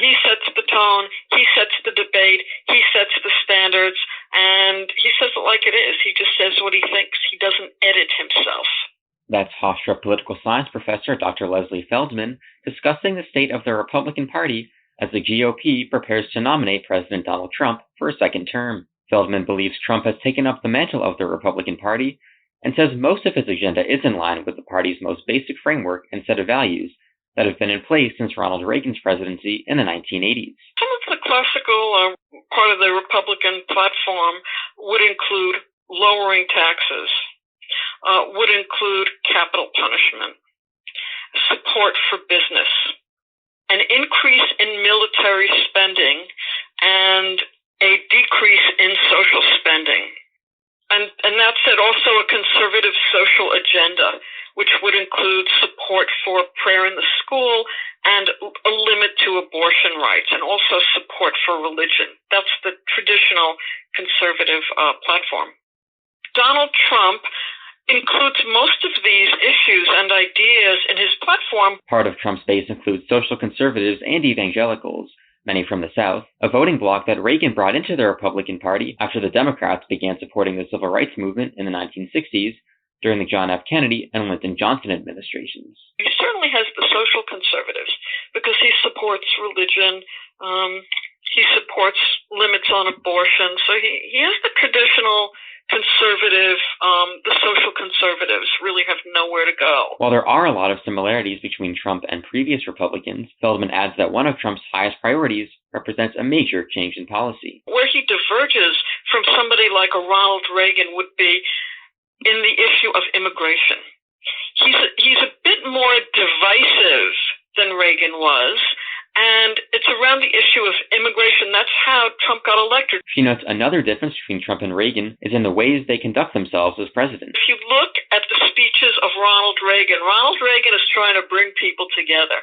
He sets the tone, he sets the debate, he sets the standards, and he says it like it is. He just says what he thinks. He doesn't edit himself. That's Hofstra political science professor Dr. Leslie Feldman discussing the state of the Republican Party as the GOP prepares to nominate President Donald Trump for a second term. Feldman believes Trump has taken up the mantle of the Republican Party and says most of his agenda is in line with the party's most basic framework and set of values that have been in place since Ronald Reagan's presidency in the 1980s. Some of the classical part of the Republican platform would include lowering taxes, would include capital punishment, support for business, an increase in military spending, and a decrease in social spending. And that said, also a conservative social agenda, which would include support for prayer in the school and a limit to abortion rights, and also support for religion. That's the traditional conservative platform. Donald Trump includes most of these issues and ideas in his platform. Part of Trump's base includes social conservatives and evangelicals, many from the South, a voting bloc that Reagan brought into the Republican Party after the Democrats began supporting the civil rights movement in the 1960s during the John F. Kennedy and Lyndon Johnson administrations. He certainly has the social conservatives because he supports religion, He supports limits on abortion. So he is the traditional conservative. The social conservatives really have nowhere to go. While there are a lot of similarities between Trump and previous Republicans, Feldman adds that one of Trump's highest priorities represents a major change in policy. Where he diverges from somebody like a Ronald Reagan would be in the issue of immigration. He's a bit more divisive than Reagan was, and it's around the issue of immigration. That's how Trump got elected. She notes another difference between Trump and Reagan is in the ways they conduct themselves as president. If you look at the speeches of Ronald Reagan is trying to bring people together.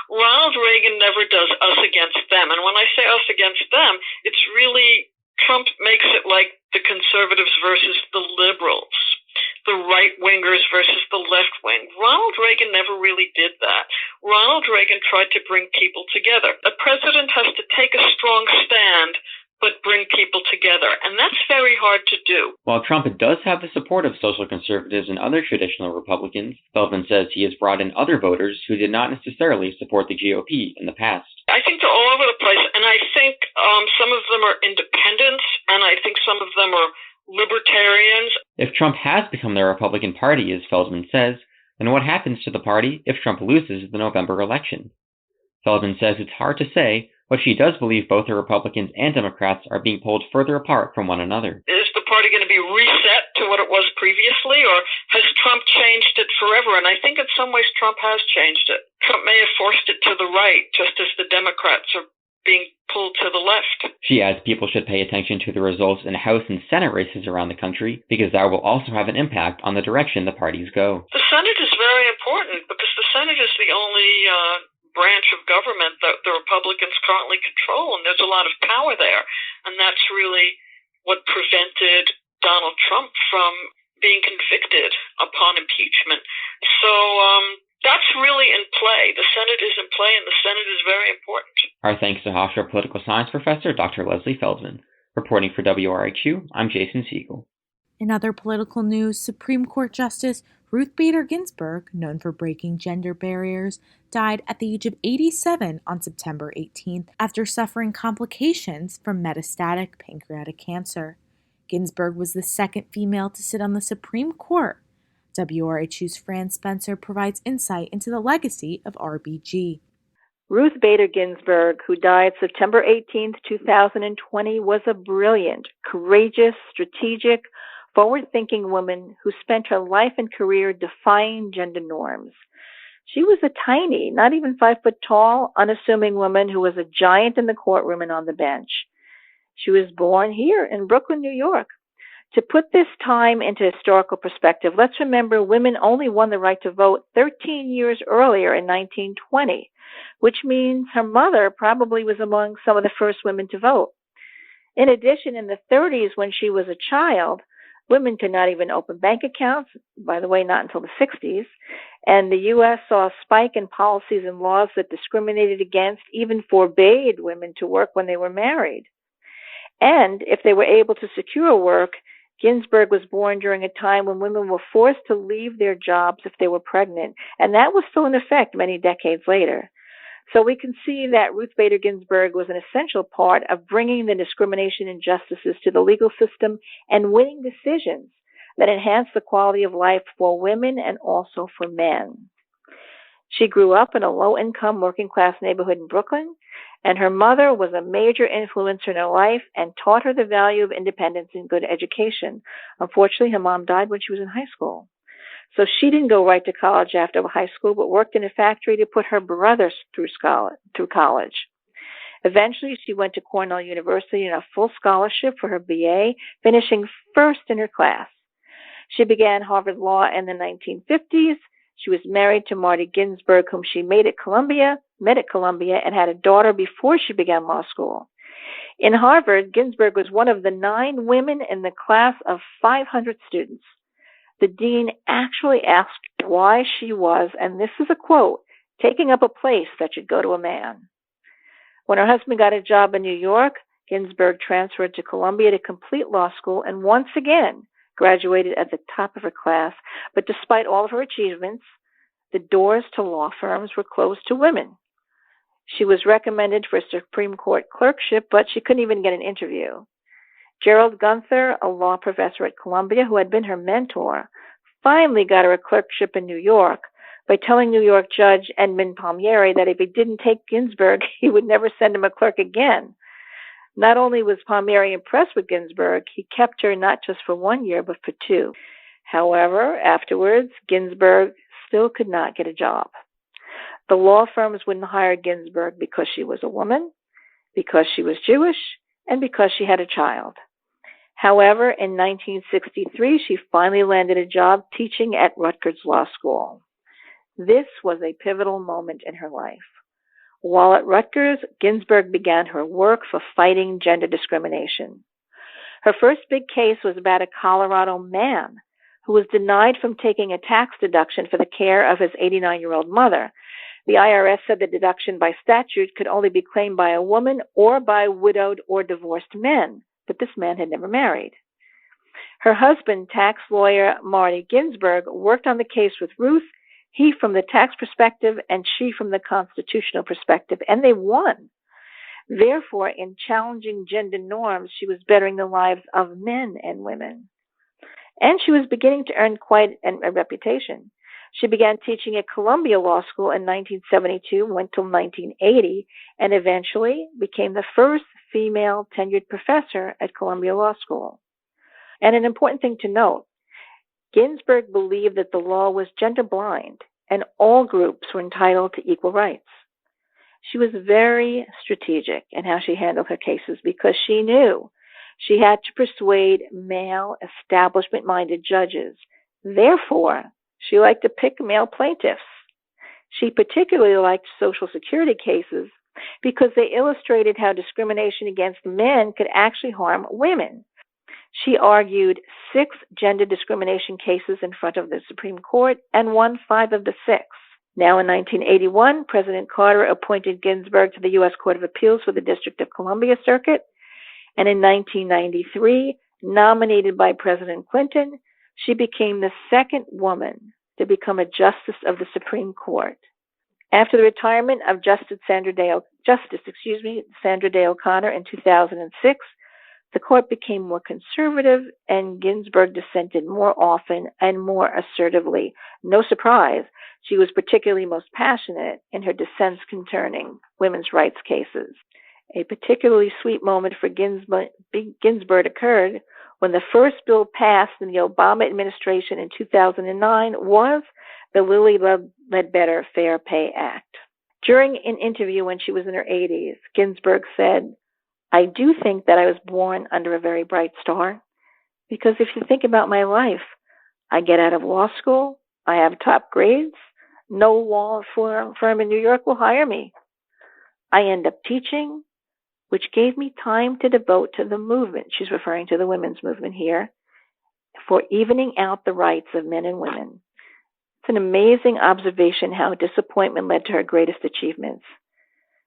Ronald Reagan never does us against them. And when I say us against them, it's really Trump makes it like the conservatives versus the liberals, the right-wingers versus the left wing. Ronald Reagan never really did that. Ronald Reagan tried to bring people together. A president has to take a strong stand, but bring people together, and that's very hard to do. While Trump does have the support of social conservatives and other traditional Republicans, Feldman says he has brought in other voters who did not necessarily support the GOP in the past. I think they're all over the place, and I think some of them are independents, and I think some of them are libertarians. If Trump has become the Republican Party, as Feldman says, then what happens to the party if Trump loses the November election? Feldman says it's hard to say, but she does believe both the Republicans and Democrats are being pulled further apart from one another. Is the party going to be reset to what it was previously, or has Trump changed it forever? And I think in some ways Trump has changed it. Trump may have forced it to the right, just as the Democrats are being pulled to the left. She adds people should pay attention to the results in House and Senate races around the country, because that will also have an impact on the direction the parties go. The Senate is very important because the Senate is the only branch of government that the Republicans currently control, and there's a lot of power there. And that's really what prevented Donald Trump from being convicted upon impeachment. So that's really in play. The Senate is in play, and the Senate is very important. Our thanks to Hofstra political science professor Dr. Leslie Feldman. Reporting for WRHU, I'm Jason Siegel. In other political news, Supreme Court Justice Ruth Bader Ginsburg, known for breaking gender barriers, died at the age of 87 on September 18th after suffering complications from metastatic pancreatic cancer. Ginsburg was the second female to sit on the Supreme Court. WRHU's Fran Spencer provides insight into the legacy of RBG. Ruth Bader Ginsburg, who died September 18, 2020, was a brilliant, courageous, strategic, forward-thinking woman who spent her life and career defying gender norms. She was a tiny, not even 5 foot tall, unassuming woman who was a giant in the courtroom and on the bench. She was born here in Brooklyn, New York. To put this time into historical perspective, let's remember women only won the right to vote 13 years earlier in 1920, which means her mother probably was among some of the first women to vote. In addition, in the 30s, when she was a child, women could not even open bank accounts, by the way, not until the 60s, and the U.S. saw a spike in policies and laws that discriminated against, even forbade women to work when they were married. And if they were able to secure work, Ginsburg was born during a time when women were forced to leave their jobs if they were pregnant, and that was still in effect many decades later. So we can see that Ruth Bader Ginsburg was an essential part of bringing the discrimination injustices to the legal system and winning decisions that enhanced the quality of life for women and also for men. She grew up in a low-income, working-class neighborhood in Brooklyn, and her mother was a major influencer in her life and taught her the value of independence and good education. Unfortunately, her mom died when she was in high school. So she didn't go right to college after high school, but worked in a factory to put her brother through college. Eventually, she went to Cornell University on a full scholarship for her BA, finishing first in her class. She began Harvard Law in the 1950s. She was married to Marty Ginsburg, whom she met at Columbia, and had a daughter before she began law school. In Harvard, Ginsburg was one of the 9 women in the class of 500 students. The dean actually asked why she was, and this is a quote, taking up a place that should go to a man. When her husband got a job in New York, Ginsburg transferred to Columbia to complete law school and once again graduated at the top of her class. But despite all of her achievements, the doors to law firms were closed to women. She was recommended for a Supreme Court clerkship, but she couldn't even get an interview. Gerald Gunther, a law professor at Columbia who had been her mentor, finally got her a clerkship in New York by telling New York Judge Edmund Palmieri that if he didn't take Ginsburg, he would never send him a clerk again. Not only was Palmieri impressed with Ginsburg, he kept her not just for 1 year, but for 2. However, afterwards, Ginsburg still could not get a job. The law firms wouldn't hire Ginsburg because she was a woman, because she was Jewish, and because she had a child. However, in 1963, she finally landed a job teaching at Rutgers Law School. This was a pivotal moment in her life. While at Rutgers, Ginsburg began her work for fighting gender discrimination. Her first big case was about a Colorado man who was denied from taking a tax deduction for the care of his 89-year-old mother. The IRS said the deduction by statute could only be claimed by a woman or by widowed or divorced men, but this man had never married. Her husband, tax lawyer Marty Ginsburg, worked on the case with Ruth, he from the tax perspective and she from the constitutional perspective, and they won. Therefore, in challenging gender norms, she was bettering the lives of men and women. And she was beginning to earn quite a reputation. She began teaching at Columbia Law School in 1972, went till 1980, and eventually became the first female tenured professor at Columbia Law School. And an important thing to note, Ginsburg believed that the law was gender blind and all groups were entitled to equal rights. She was very strategic in how she handled her cases because she knew she had to persuade male, establishment-minded judges. Therefore, she liked to pick male plaintiffs. She particularly liked Social Security cases because they illustrated how discrimination against men could actually harm women. She argued 6 gender discrimination cases in front of the Supreme Court and won 5 of the 6. Now in 1981, President Carter appointed Ginsburg to the U.S. Court of Appeals for the District of Columbia Circuit. And in 1993, nominated by President Clinton, she became the second woman to become a justice of the Supreme Court. After the retirement of Justice Sandra Day O'Connor in 2006, the court became more conservative and Ginsburg dissented more often and more assertively. No surprise, she was particularly most passionate in her dissents concerning women's rights cases. A particularly sweet moment for Ginsburg occurred when the first bill passed in the Obama administration in 2009 was the Lilly Ledbetter Fair Pay Act. During an interview when she was in her 80s, Ginsburg said, "I do think that I was born under a very bright star, because if you think about my life, I get out of law school, I have top grades, no law firm in New York will hire me. I end up teaching, which gave me time to devote to the movement," she's referring to the women's movement here, "for evening out the rights of men and women." It's an amazing observation how disappointment led to her greatest achievements.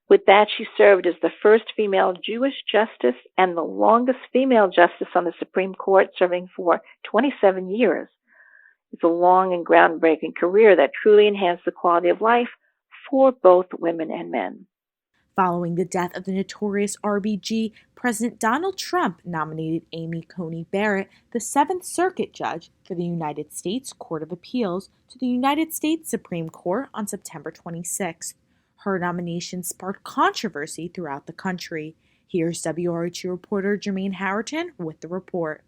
With that, she served as the first female Jewish justice and the longest female justice on the Supreme Court, serving for 27 years. It's a long and groundbreaking career that truly enhanced the quality of life for both women and men. Following the death of the notorious RBG, President Donald Trump nominated Amy Coney Barrett, the Seventh Circuit judge for the United States Court of Appeals, to the United States Supreme Court on September 26. Her nomination sparked controversy throughout the country. Here's WRHU reporter Jermaine Howerton with the report.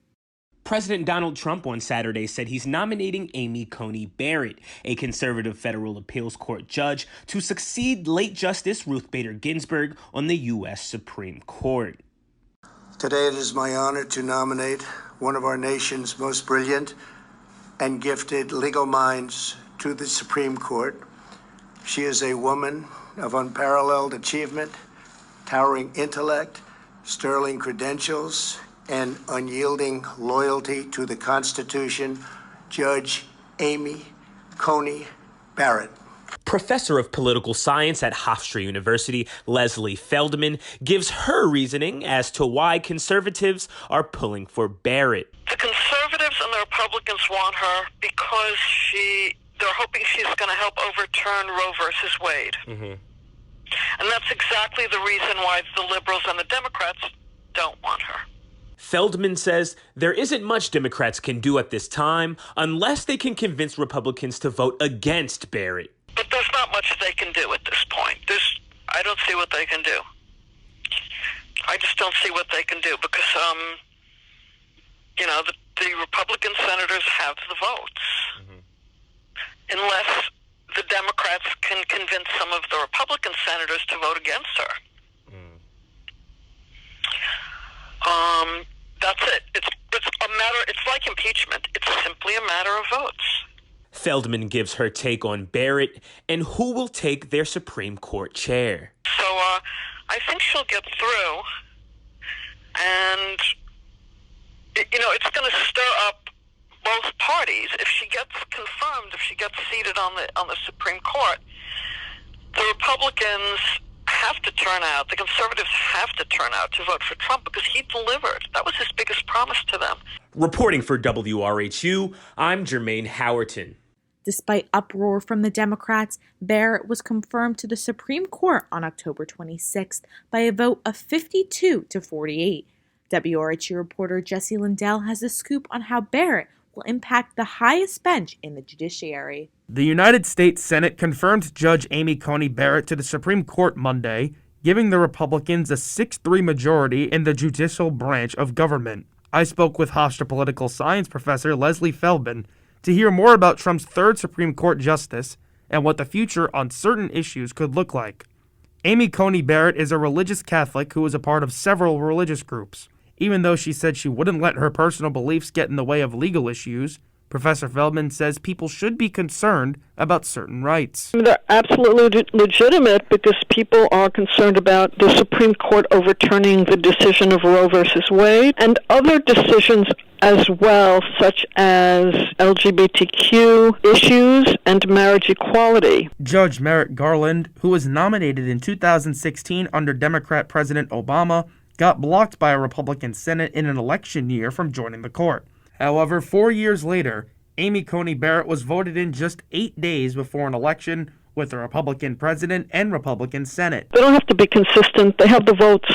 President Donald Trump on Saturday said he's nominating Amy Coney Barrett, a conservative federal appeals court judge, to succeed late Justice Ruth Bader Ginsburg on the U.S. Supreme Court. Today it is my honor to nominate one of our nation's most brilliant and gifted legal minds to the Supreme Court. She is a woman of unparalleled achievement, towering intellect, sterling credentials, and unyielding loyalty to the Constitution, Judge Amy Coney Barrett. Professor of Political Science at Hofstra University, Leslie Feldman, gives her reasoning as to why conservatives are pulling for Barrett. The conservatives and the Republicans want her because they're hoping she's going to help overturn Roe versus Wade. Mm-hmm. And that's exactly the reason why the liberals and the Democrats don't want her. Feldman says there isn't much Democrats can do at this time unless they can convince Republicans to vote against Barrett. But there's not much they can do at this point. I don't see what they can do. I just don't see what they can do because, the Republican senators have the votes. Mm-hmm. Unless the Democrats can convince some of the Republican senators to vote against her. That's it. It's a matter. It's like impeachment. It's simply a matter of votes. Feldman gives her take on Barrett and who will take their Supreme Court chair. So I think she'll get through, and it's going to stir up both parties. If she gets confirmed, if she gets seated on the Supreme Court, the Republicans have to turn out, the conservatives have to turn out to vote for Trump because he delivered. That was his biggest promise to them. Reporting for WRHU, I'm Jermaine Howerton. Despite uproar from the Democrats, Barrett was confirmed to the Supreme Court on October 26th by a vote of 52 to 48. WRHU reporter Jesse Lindell has a scoop on how Barrett will impact the highest bench in the judiciary. The United States Senate confirmed Judge Amy Coney Barrett to the Supreme Court Monday, giving the Republicans a 6-3 majority in the judicial branch of government. I spoke with Hofstra political science professor Leslie Feldman to hear more about Trump's third Supreme Court justice and what the future on certain issues could look like. Amy Coney Barrett is a religious Catholic who is a part of several religious groups. Even though she said she wouldn't let her personal beliefs get in the way of legal issues, Professor Feldman says people should be concerned about certain rights. They're absolutely legitimate because people are concerned about the Supreme Court overturning the decision of Roe versus Wade and other decisions as well, such as LGBTQ issues and marriage equality. Judge Merrick Garland, who was nominated in 2016 under Democrat President Obama, got blocked by a Republican Senate in an election year from joining the court. However, 4 years later, Amy Coney Barrett was voted in just 8 days before an election with a Republican president and Republican Senate. They don't have to be consistent. They have the votes.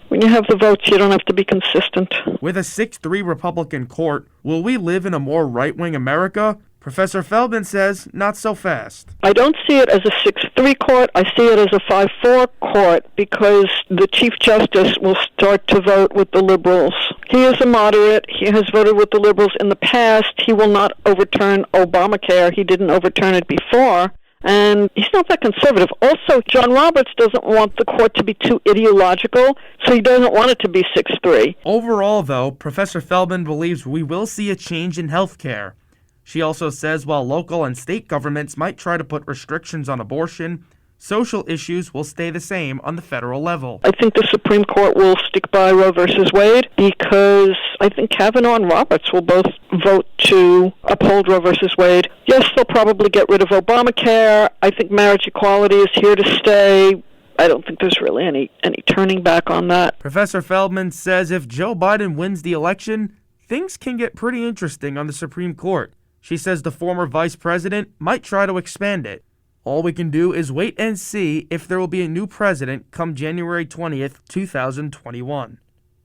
When you have the votes, you don't have to be consistent. With a 6-3 Republican court, will we live in a more right-wing America? Professor Feldman says not so fast. I don't see it as a 6-3 court. I see it as a 5-4 court because the Chief Justice will start to vote with the liberals. He is a moderate. He has voted with the liberals in the past. He will not overturn Obamacare. He didn't overturn it before. And he's not that conservative. Also, John Roberts doesn't want the court to be too ideological, so he doesn't want it to be 6-3. Overall, though, Professor Feldman believes we will see a change in health care. She also says while local and state governments might try to put restrictions on abortion, social issues will stay the same on the federal level. I think the Supreme Court will stick by Roe versus Wade because I think Kavanaugh and Roberts will both vote to uphold Roe versus Wade. Yes, they'll probably get rid of Obamacare. I think marriage equality is here to stay. I don't think there's really any turning back on that. Professor Feldman says if Joe Biden wins the election, things can get pretty interesting on the Supreme Court. She says the former vice president might try to expand it. All we can do is wait and see if there will be a new president come January 20th, 2021.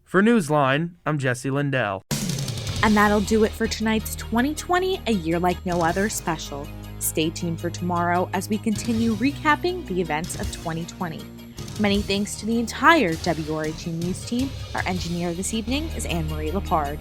For Newsline, I'm Jesse Lindell. And that'll do it for tonight's 2020 A Year Like No Other special. Stay tuned for tomorrow as we continue recapping the events of 2020. Many thanks to the entire WRHU News team. Our engineer this evening is Anne-Marie Lepard.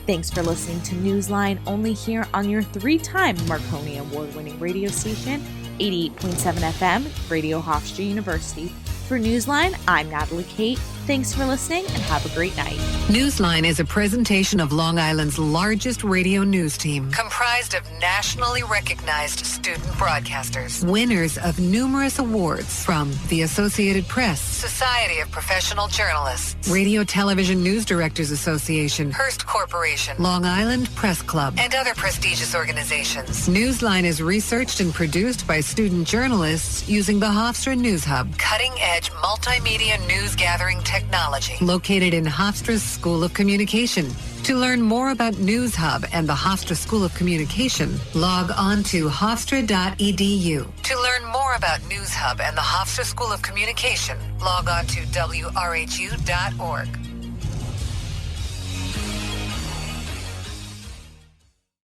Thanks for listening to Newsline, only here on your 3-time Marconi Award-winning radio station, 88.7 FM, Radio Hofstra University. For Newsline, I'm Natalie Kate. Thanks for listening and have a great night. Newsline is a presentation of Long Island's largest radio news team, comprised of nationally recognized student broadcasters, winners of numerous awards from the Associated Press, Society of Professional Journalists, Radio Television News Directors Association, Hearst Corporation, Long Island Press Club, and other prestigious organizations. Newsline is researched and produced by student journalists using the Hofstra News Hub, cutting-edge multimedia news gathering technology, located in Hofstra's School of Communication. To learn more about News Hub and the Hofstra School of Communication, log on to hofstra.edu. To learn more about News Hub and the Hofstra School of Communication, log on to WRHU.org.